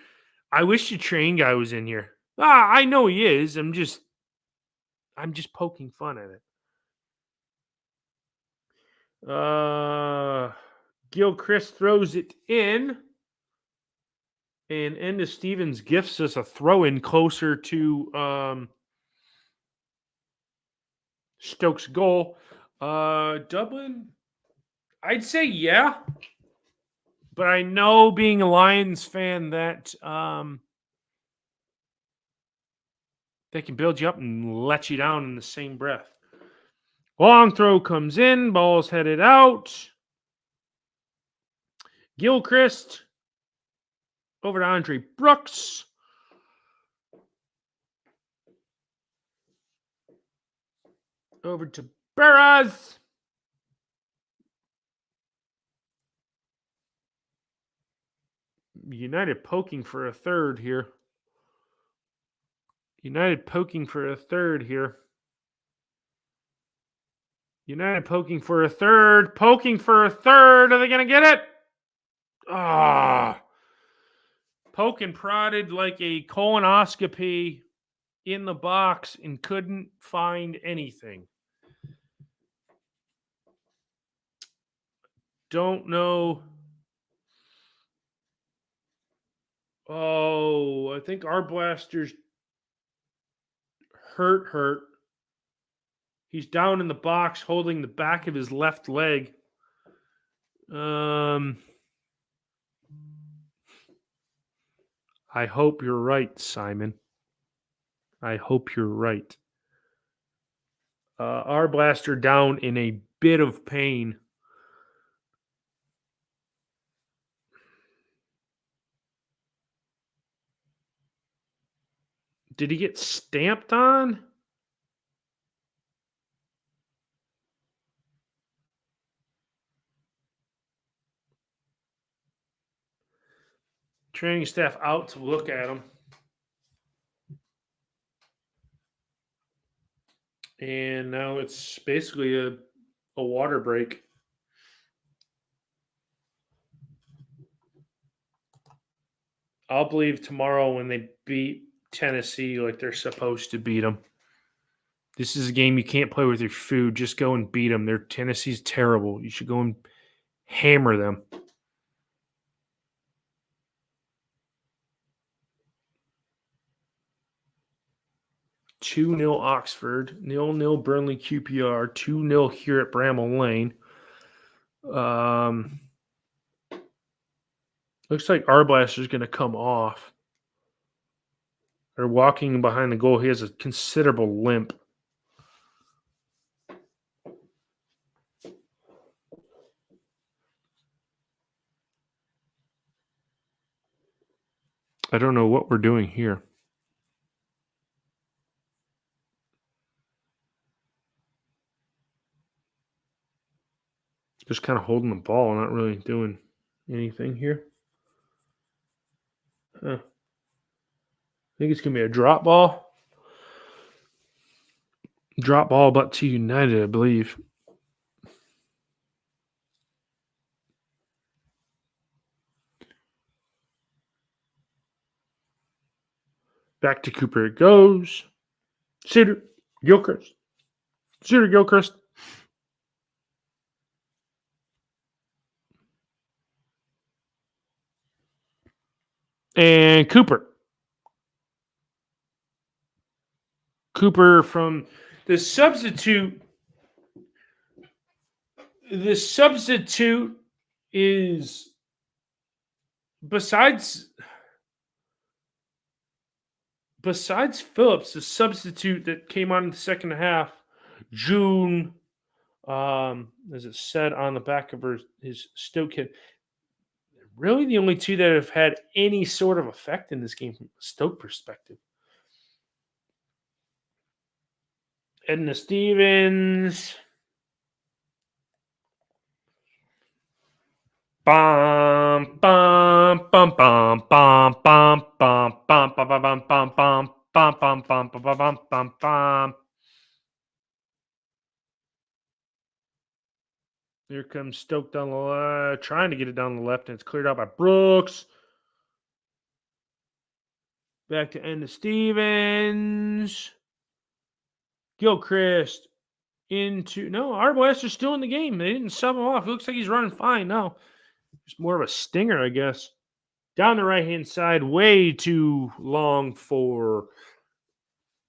I wish the train guy was in here. I know he is. I'm just poking fun at it. Gilchrist throws it in. And Enda Stevens gifts us a throw-in closer to Stoke's goal. Dublin, I'd say yeah. But I know, being a Lions fan, that they can build you up and let you down in the same breath. Long throw comes in. Ball's headed out. Gilchrist over to Andre Brooks. Over to Barras. United poking for a third here. United poking for a third. Are they going to get it? Poke and prodded like a colonoscopy in the box and couldn't find anything. Don't know. Oh, I think our blaster's hurt. He's down in the box holding the back of his left leg. I hope you're right, Simon. I hope you're right. Our blaster down in a bit of pain. Did he get stamped on? Training staff out to look at him. And now it's basically a water break. I'll believe tomorrow when they beat Tennessee like they're supposed to beat them. This is a game you can't play with your food. Just go and beat them. Tennessee's terrible. You should go and hammer them. (2-0 Oxford, 0-0 Burnley QPR, 2-0 here at Bramall Lane. Looks like Arblaster's going to come off. They're walking behind the goal. He has a considerable limp. I don't know what we're doing here. Just kind of holding the ball, not really doing anything here. Huh. I think it's going to be a drop ball. Drop ball, but to United, I believe. Back to Cooper it goes. Cedar Gilchrist. Cedar Gilchrist. And Cooper. Cooper from the substitute. The substitute is besides Phillips, the substitute that came on in the second half, June, as it said on the back of his Stoke kit, really the only two that have had any sort of effect in this game from a Stoke perspective. Edna Stevens. Bum bum bum bum bum bum bum bum bum bum bum bum bum bum bum bum bum bum bum. Here comes Stoke down the left, trying to get it down the left, and it's cleared out by Brooks. Back to Edna Stevens. Gilchrist into Arblaster's still in the game. They didn't sub him off. It looks like he's running fine now. Just more of a stinger, I guess. Down the right-hand side, way too long for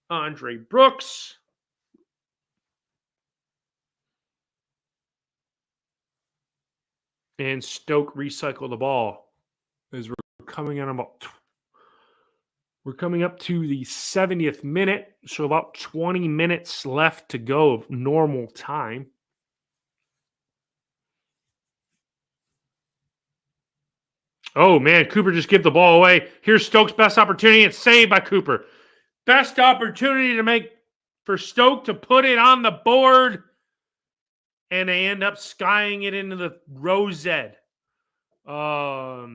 Andre Brooks. And Stoke recycle the ball as we're coming on we're coming up to the 70th minute, so about 20 minutes left to go of normal time. Oh, man, Cooper just gave the ball away. Here's Stoke's best opportunity. It's saved by Cooper. Best opportunity to make for Stoke to put it on the board, and they end up skying it into the rosette. All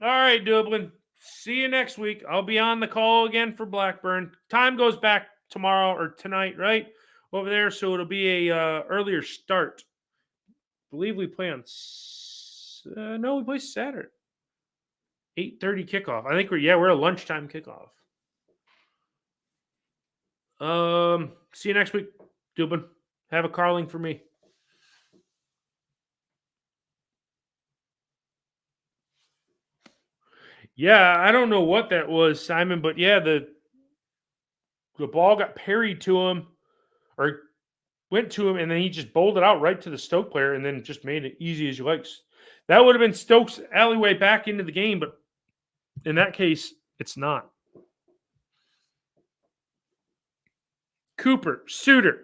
right, Dublin. See you next week. I'll be on the call again for Blackburn. Time goes back tomorrow or tonight, right? Over there, so it'll be a earlier start. I believe we play on we play Saturday. 8:30 kickoff. I think we're a lunchtime kickoff. See you next week, Dublin. Have a Carling for me. Yeah, I don't know what that was, Simon, but yeah, the ball got parried to him or went to him, and then he just bowled it out right to the Stoke player and then just made it easy as you like. That would have been Stoke's alleyway back into the game, but in that case, it's not. Cooper, Suter.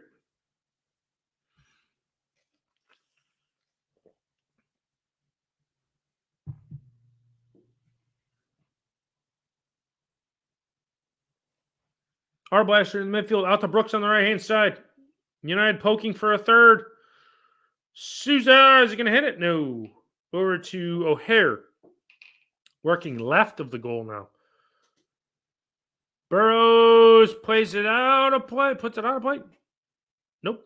Arblaster in the midfield, out to Brooks on the right-hand side. United poking for a third. Souza, is he going to hit it? No. Over to O'Hare. Working left of the goal now. Burrows plays it out of play. Puts it out of play. Nope.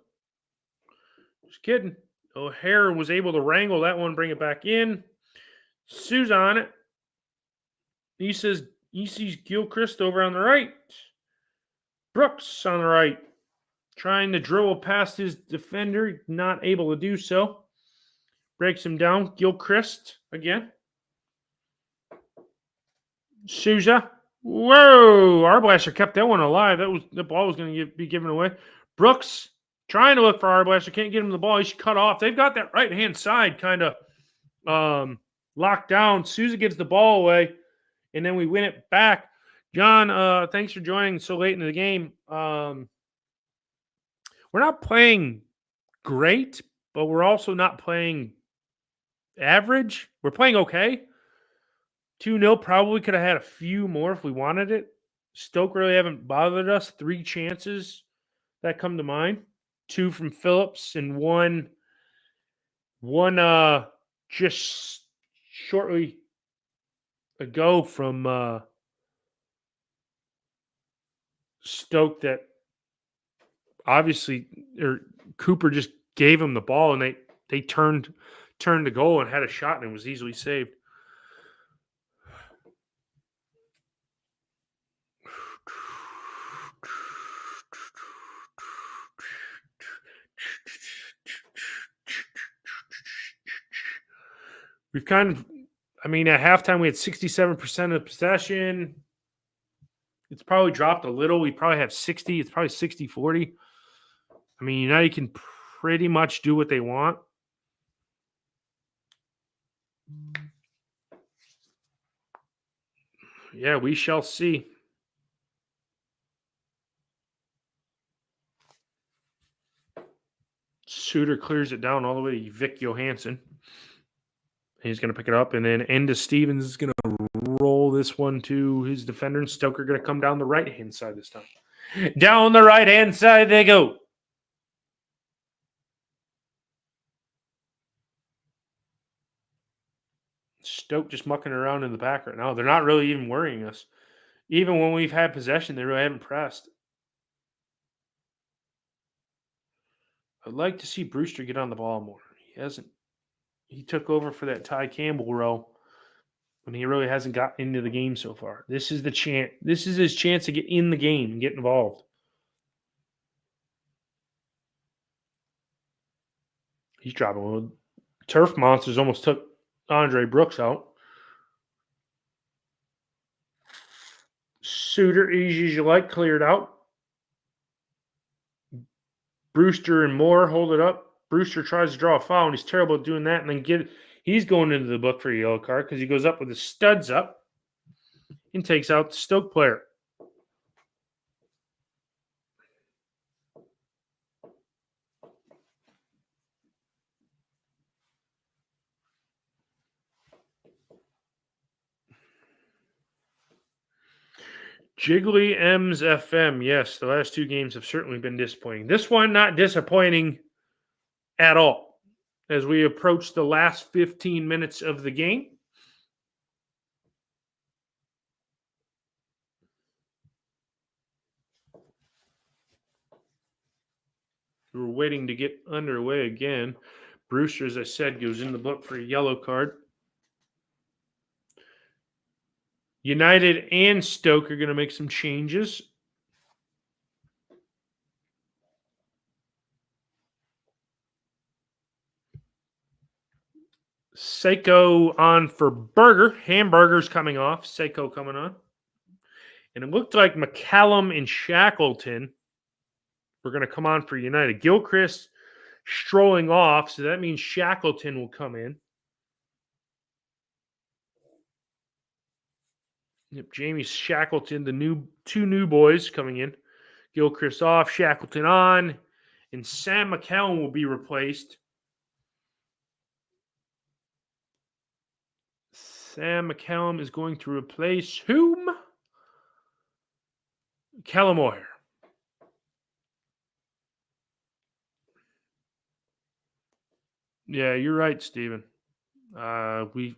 Just kidding. O'Hare was able to wrangle that one, bring it back in. Souza on it. He sees Gilchrist over on the right. Brooks on the right. Trying to dribble past his defender. Not able to do so. Breaks him down. Gilchrist again. Souza. Whoa! Arblaster kept that one alive. The ball was going to be given away. Brooks trying to look for Arblaster. Can't get him the ball. He's cut off. They've got that right-hand side kind of locked down. Souza gives the ball away, and then we win it back. John, thanks for joining so late into the game. We're not playing great, but we're also not playing average. We're playing okay. 2-0, probably could have had a few more if we wanted it. Stoke really haven't bothered us. 3 chances that come to mind. 2 from Phillips and one just shortly ago from Stoke that obviously Cooper just gave him the ball and they turned the goal and had a shot and it was easily saved. We've at halftime we had 67% of possession. It's probably dropped a little. We probably have 60. It's probably 60-40. United can pretty much do what they want. Yeah, we shall see. Suter clears it down all the way to Vic Johansson. He's going to pick it up, and then Enda Stevens is going to roll this one to his defender, and Stoke are going to come down the right-hand side this time. Down the right-hand side they go. Stoke just mucking around in the back right now. They're not really even worrying us. Even when we've had possession, they really haven't pressed. I'd like to see Brewster get on the ball more. He hasn't. He took over for that Ty Campbell role, and he really hasn't gotten into the game so far. This is the chance. This is his chance to get in the game and get involved. He's dropping one. Turf Monsters almost took Andre Brooks out. Suter, easy as you like, cleared out. Brewster and Moore hold it up. Brewster tries to draw a foul, and he's terrible at doing that. And then he's going into the book for a yellow card because he goes up with his studs up and takes out the Stoke player. Jiggly M's FM. Yes, the last 2 games have certainly been disappointing. This one, not disappointing at all. As we approach the last 15 minutes of the game. We're waiting to get underway again. Brewster, as I said, goes in the book for a yellow card. United and Stoke are going to make some changes. Seiko on for Burger. Hamburger's coming off. Seiko coming on. And it looked like McCallum and Shackleton were going to come on for United. Gilchrist strolling off, so that means Shackleton will come in. Yep, Jamie Shackleton, the 2 new boys coming in. Gilchrist off, Shackleton on, and Sam McCallum will be replaced. Sam McCallum is going to replace whom? Callum O'Hare. Yeah, you're right, Stephen. We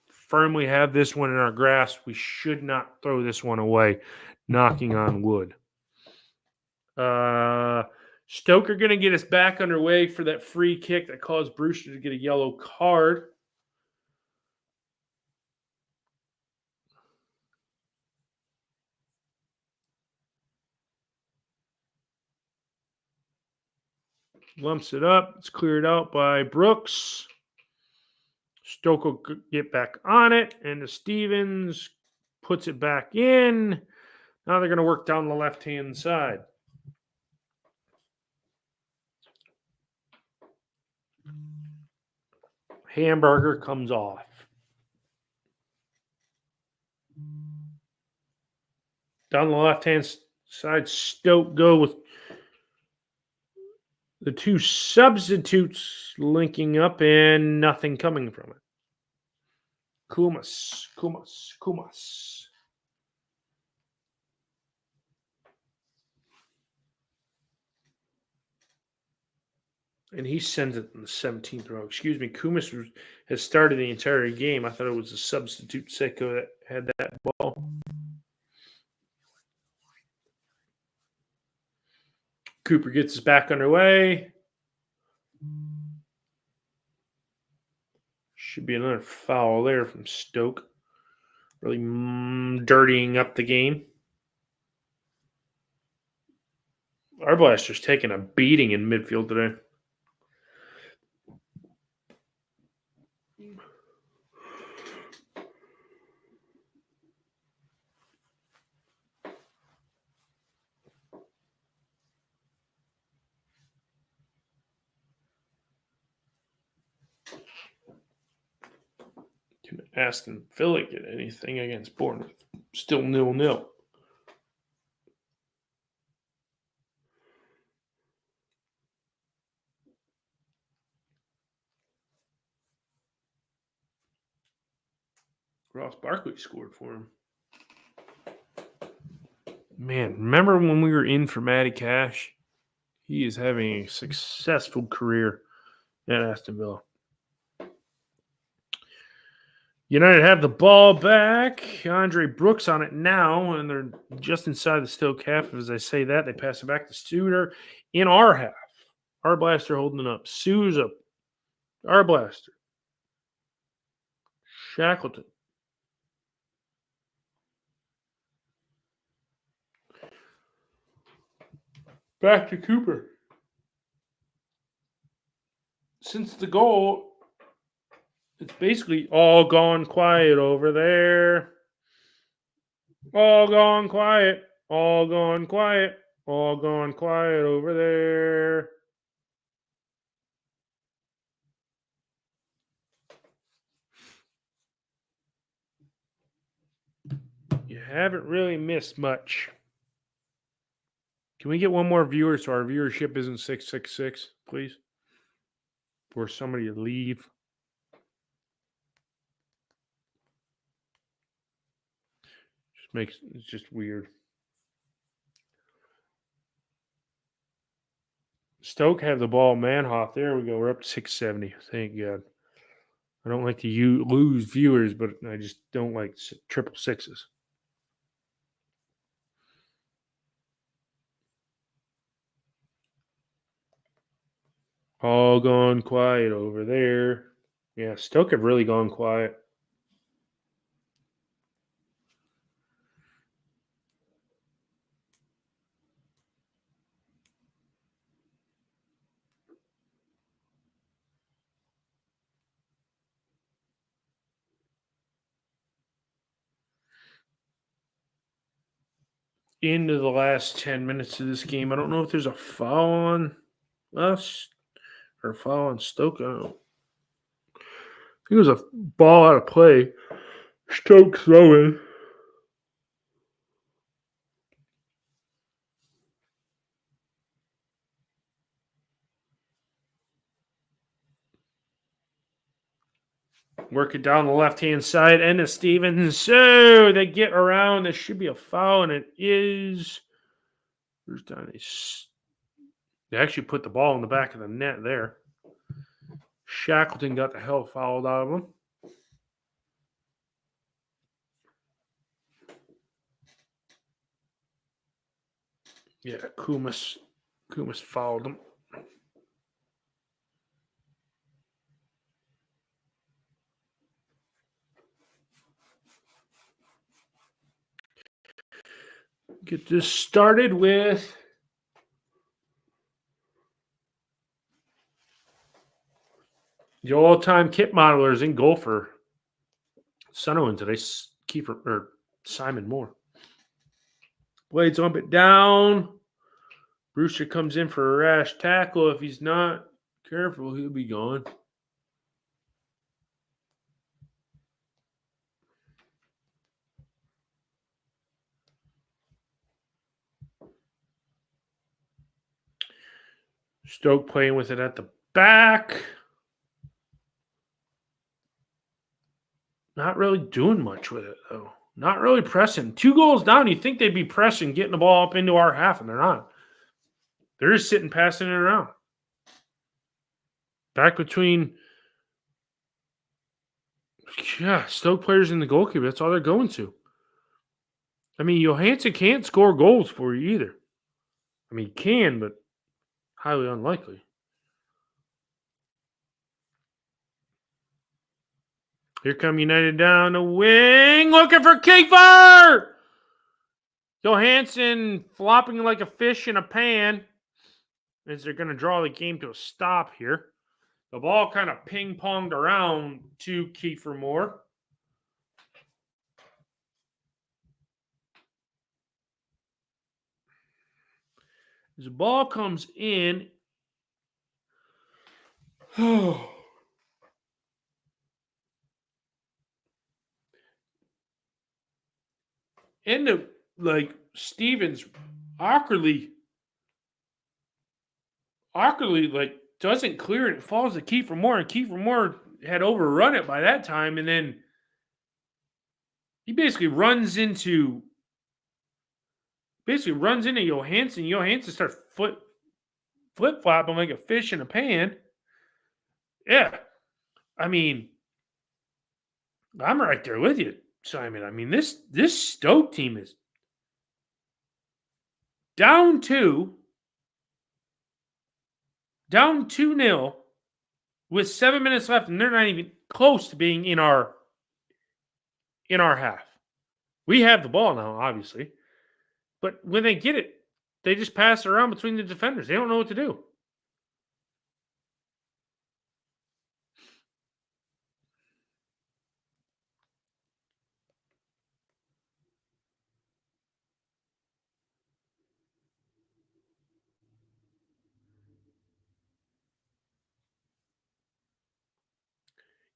firmly have this one in our grasp. We should not throw this one away. Knocking on wood. Stoke are going to get us back underway for that free kick that caused Brewster to get a yellow card. Lumps it up. It's cleared out by Brooks. Stoke will get back on it, and the Stevens puts it back in. Now they're going to work down the left-hand side. Hamburger comes off. Down the left-hand side, Stoke go with the two substitutes linking up and nothing coming from it. Kumas. And he sends it in the 17th row. Excuse me, Kumas has started the entire game. I thought it was a substitute Seiko that had that ball. Cooper gets us back underway. Should be another foul there from Stoke. Really dirtying up the game. Our Blaster's taking a beating in midfield today. Can Aston Villa get anything against Bournemouth? Still 0-0. Ross Barkley scored for him. Man, remember when we were in for Matty Cash? He is having a successful career at Aston Villa. United have the ball back. Andre Brooks on it now, and they're just inside the Stoke half. As I say that, they pass it back to Suter in our half. Our Blaster holding it up. Souza, our Blaster. Shackleton. Back to Cooper. Since the goal, it's basically all gone quiet over there. All gone quiet. All gone quiet. All gone quiet over there. You haven't really missed much. Can we get one more viewer so our viewership isn't 666, please? For somebody to leave. It's just weird. Stoke have the ball. Manhoff. There we go. We're up to 670. Thank God. I don't like to lose viewers, but I just don't like triple sixes. All gone quiet over there. Yeah, Stoke have really gone quiet. Into the last 10 minutes of this game. I don't know if there's a foul on us or a foul on Stoke. I don't know. I think it was a ball out of play. Stoke throwing. Work it down the left-hand side. Into Stevens. So they get around. There should be a foul, and it is. First down. They actually put the ball in the back of the net there. Shackleton got the hell fouled out of him. Yeah, Kumas fouled him. Get this started with the all-time kit modelers in goal for Sunderland today. Simon Moore. Blades bump it down. Brewster comes in for a rash tackle. If he's not careful, he'll be gone. Stoke playing with it at the back. Not really doing much with it, though. Not really pressing. 2 goals down. You'd think they'd be pressing, getting the ball up into our half, and they're not. They're just sitting, passing it around. Back between Stoke players and the goalkeeper. That's all they're going to. I mean, Johansson can't score goals for you either. I mean, he can, but highly unlikely. Here come United down the wing, looking for Kickoff! Johansson flopping like a fish in a pan as they're going to draw the game to a stop here. The ball kind of ping-ponged around to Kiefer Moore. As the ball comes in, Stevens awkwardly doesn't clear it. It falls to Kiefer Moore, and Kiefer Moore had overrun it by that time, and then he basically runs into Johansson. Johansson starts flip-flopping like a fish in a pan. Yeah. I mean, I'm right there with you, Simon. I mean, this Stoke team is down 2-0 with 7 minutes left, and they're not even close to being in our half. We have the ball now, obviously. But when they get it, they just pass it around between the defenders. They don't know what to do.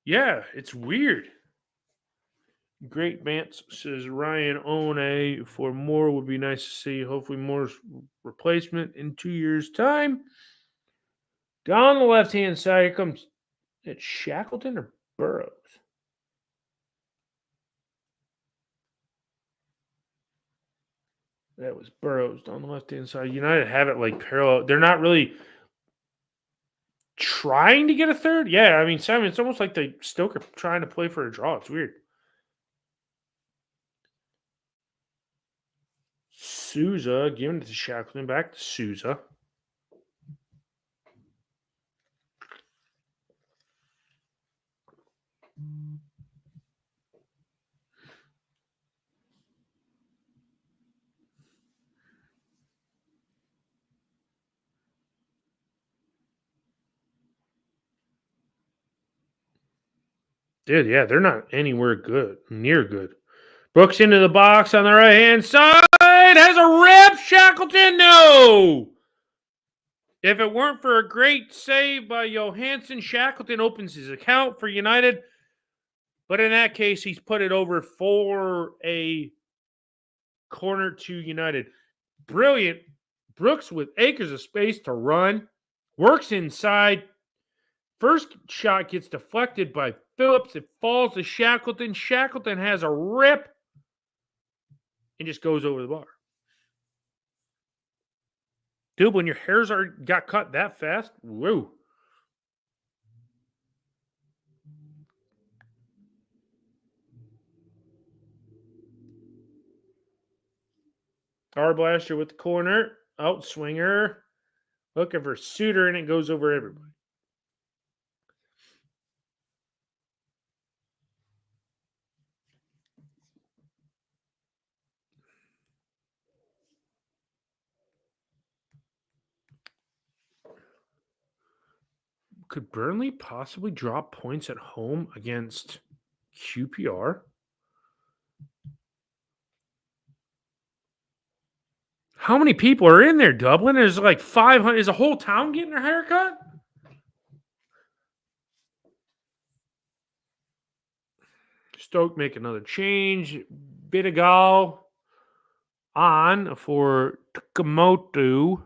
Yeah, it's weird. Great Bance says Ryan One for Moore would be nice to see. Hopefully Moore's replacement in 2 years' time. Down the left-hand side, here comes it Shackleton or Burrows? That was Burrows down the left-hand side. United have it like parallel. They're not really trying to get a third. Yeah, I mean, Simon, it's almost like the Stoke are trying to play for a draw. It's weird. Souza giving it to Shackleton. Back to Souza. Dude, yeah, they're not anywhere near good. Brooks into the box on the right-hand side. Has a rip. Shackleton, no. If it weren't for a great save by Johansson, Shackleton opens his account for United. But in that case, he's put it over for a corner to United. Brilliant. Brooks with acres of space to run. Works inside. First shot gets deflected by Phillips. It falls to Shackleton. Shackleton has a rip and just goes over the bar. Dude, when your hairs got cut that fast, whoa. Blaster with the corner. Out swinger. Looking for Suter, and it goes over everybody. Could Burnley possibly drop points at home against QPR? How many people are in there, Dublin? There's like 500. Is the whole town getting their haircut? Stoke make another change. Bidigal on for Takamoto.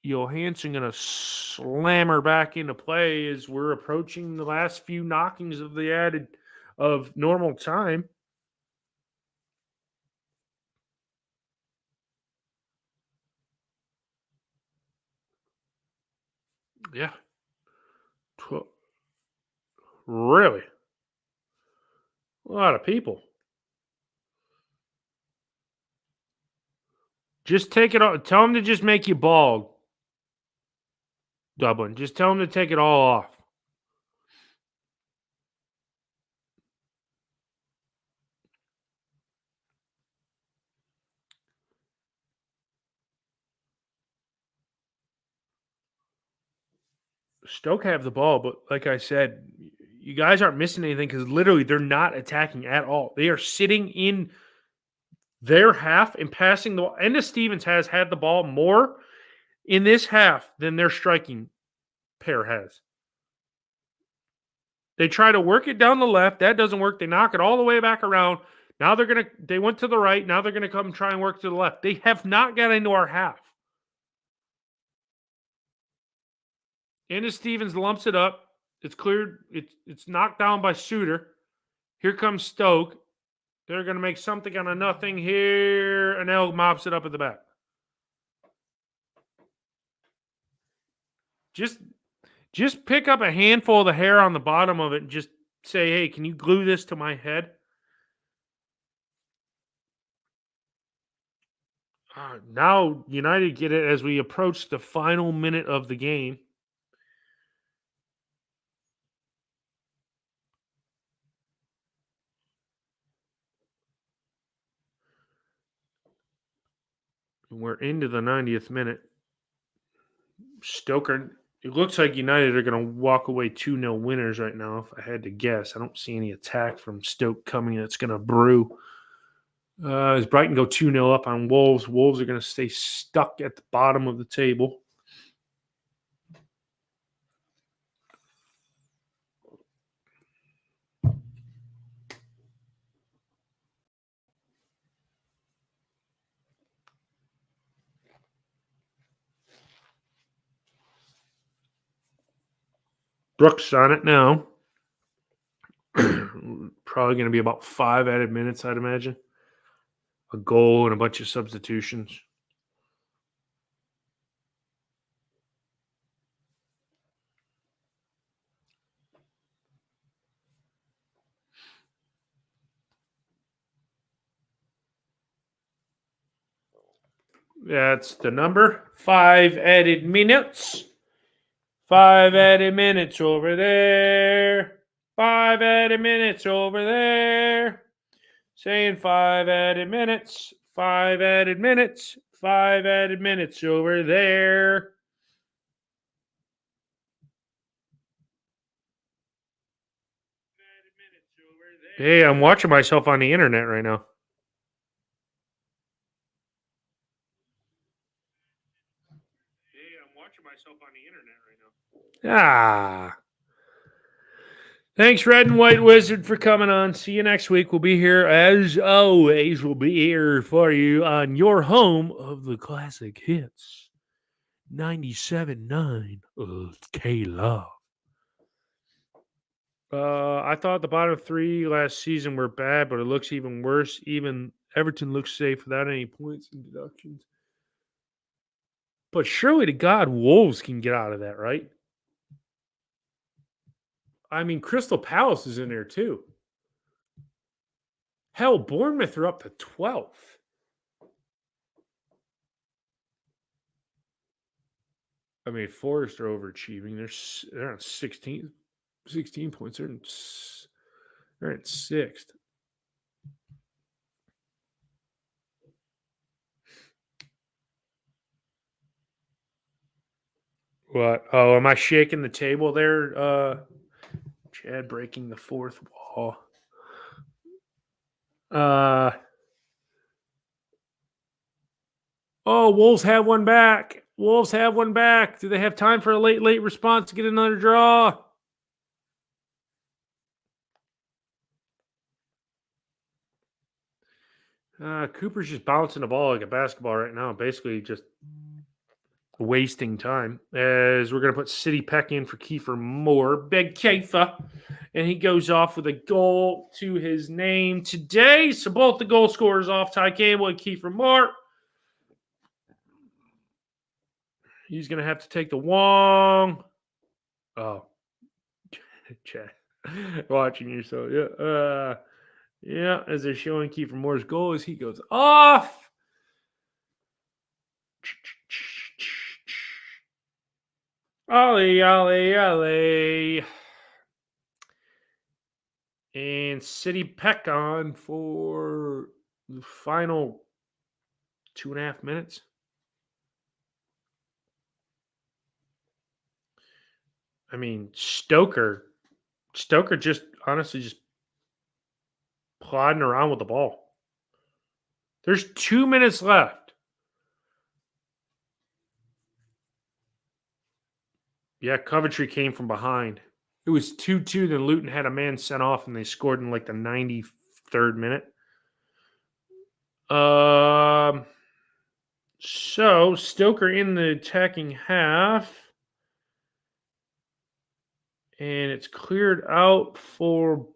Johansson going to slam her back into play as we're approaching the last few knockings of normal time. Yeah. Really? A lot of people. Just take it off. Tell them to just make you bald. Dublin. Just tell them to take it all off. Stoke have the ball, but like I said, you guys aren't missing anything because literally they're not attacking at all. They are sitting in their half and passing the ball. Ennis Stevens has had the ball more in this half than their striking pair has. They try to work it down the left. That doesn't work. They knock it all the way back around. Now they went to the right. Now they're going to come and try and work to the left. They have not got into our half. Ennis Stevens lumps it up. It's cleared. It's knocked down by Suter. Here comes Stoke. They're going to make something out of nothing here. And L mops it up at the back. Just pick up a handful of the hair on the bottom of it and just say, hey, can you glue this to my head? Now United get it as we approach the final minute of the game. We're into the 90th minute. Stoker, it looks like United are going to walk away 2-0 winners right now, if I had to guess. I don't see any attack from Stoke coming that's going to brew. As Brighton go 2-0 up on Wolves, Wolves are going to stay stuck at the bottom of the table. Brooks on it now. Probably going to be about 5 added minutes, I'd imagine. A goal and a bunch of substitutions. That's the number. 5 added minutes. 5 added minutes over there. 5 added minutes over there. Saying 5 added minutes. 5 added minutes. 5 added minutes over there. Hey, I'm watching myself on the internet right now. Ah. Thanks, Red and White Wizard, for coming on. See you next week. We'll be here, as always. We'll be here for you on your home of the classic hits. 97.9 K-Love. I thought the bottom three last season were bad, but it looks even worse. Even Everton looks safe without any points and deductions. But surely to God, Wolves can get out of that, right? I mean, Crystal Palace is in there too. Hell, Bournemouth are up to 12th. I mean, Forest are overachieving. They're on 16 points. They're in 6th. What? Oh, am I shaking the table there? Chad breaking the fourth wall. Oh, Wolves have one back. Wolves have one back. Do they have time for a late response to get another draw? Cooper's just bouncing the ball like a basketball right now, basically just wasting time. As we're going to put City Peck in for Kiefer Moore. Big Kiefer. And he goes off with a goal to his name today. So both the goal scorers off, Ty Campbell and Kiefer Moore. He's going to have to take the Wong. Oh. Chad. Watching yourself. Yeah. Yeah, as they're showing Kiefer Moore's goal as he goes off. Ollie, ollie, ollie. And City Peck on for the final 2.5 minutes. I mean, Stoker just honestly just plodding around with the ball. There's 2 minutes left. Yeah, Coventry came from behind. It was 2-2. Then Luton had a man sent off, and they scored in like the 93rd minute. So Stoker in the attacking half. And it's cleared out for,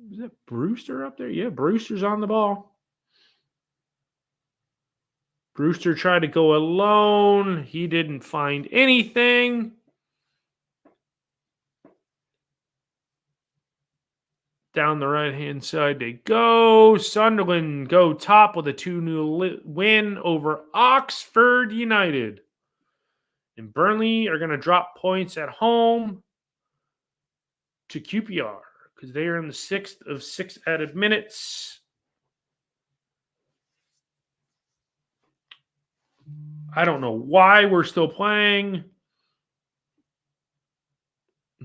is that Brewster up there? Yeah, Brewster's on the ball. Brewster tried to go alone. He didn't find anything. Down the right-hand side they go. Sunderland go top with a 2-0 win over Oxford United. And Burnley are going to drop points at home to QPR because they are in the 6th of 6 added minutes. I don't know why we're still playing.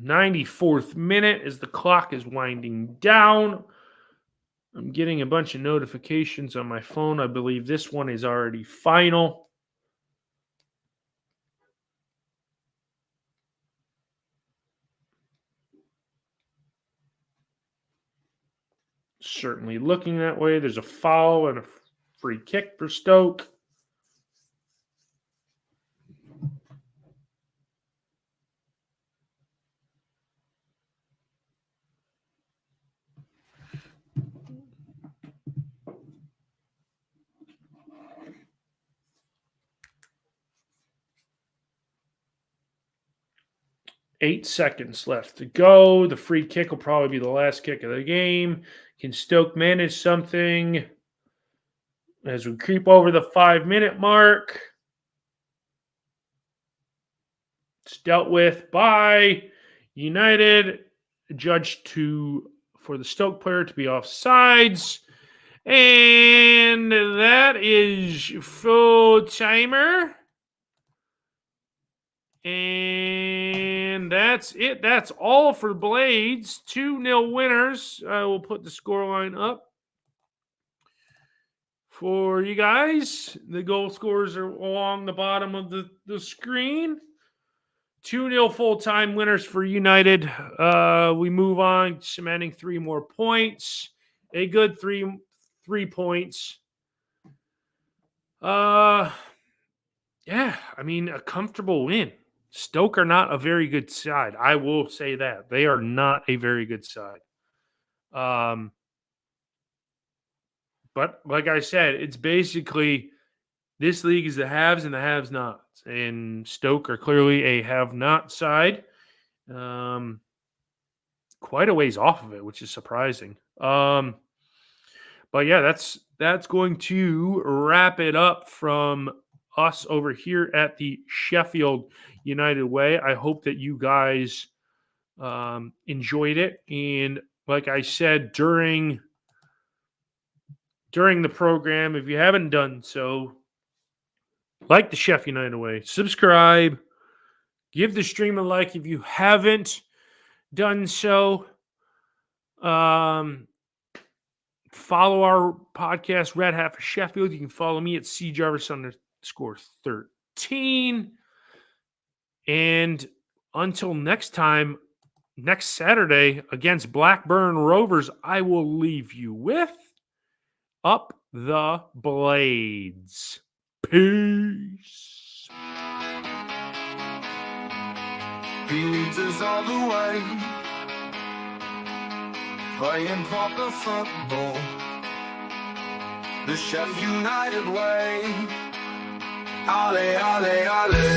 94th minute as the clock is winding down. I'm getting a bunch of notifications on my phone. I believe this one is already final. Certainly looking that way. There's a foul and a free kick for Stoke. Eight seconds left to go. The free kick will probably be the last kick of the game. Can Stoke manage something as we creep over the 5-minute mark? It's dealt with by United, judged for the Stoke player to be offsides. And that is full timer. And that's it. That's all for Blades. 2-0 winners. I will put the scoreline up for you guys. The goal scorers are along the bottom of the screen. 2-0 full-time winners for United. We move on, cementing 3 more points. A good 3 points. Yeah, I mean, a comfortable win. Stoke are not a very good side. I will say that. They are not a very good side. But like I said, it's basically this league is the haves and the haves nots. And Stoke are clearly a have not side. Quite a ways off of it, which is surprising. But yeah, that's going to wrap it up from us over here at the Sheffield United Way. I hope that you guys enjoyed it, and like I said during the program, if you haven't done so, like the Sheff United Way, subscribe, give the stream a like if you haven't done so. Follow our podcast, Red Hat for Sheffield. You can follow me at cjarvis_13. And until next time, next Saturday against Blackburn Rovers, I will leave you with Up the Blades. Peace. He leads us all the way, playing proper football, the Sheff United way. Ale, ale, ale.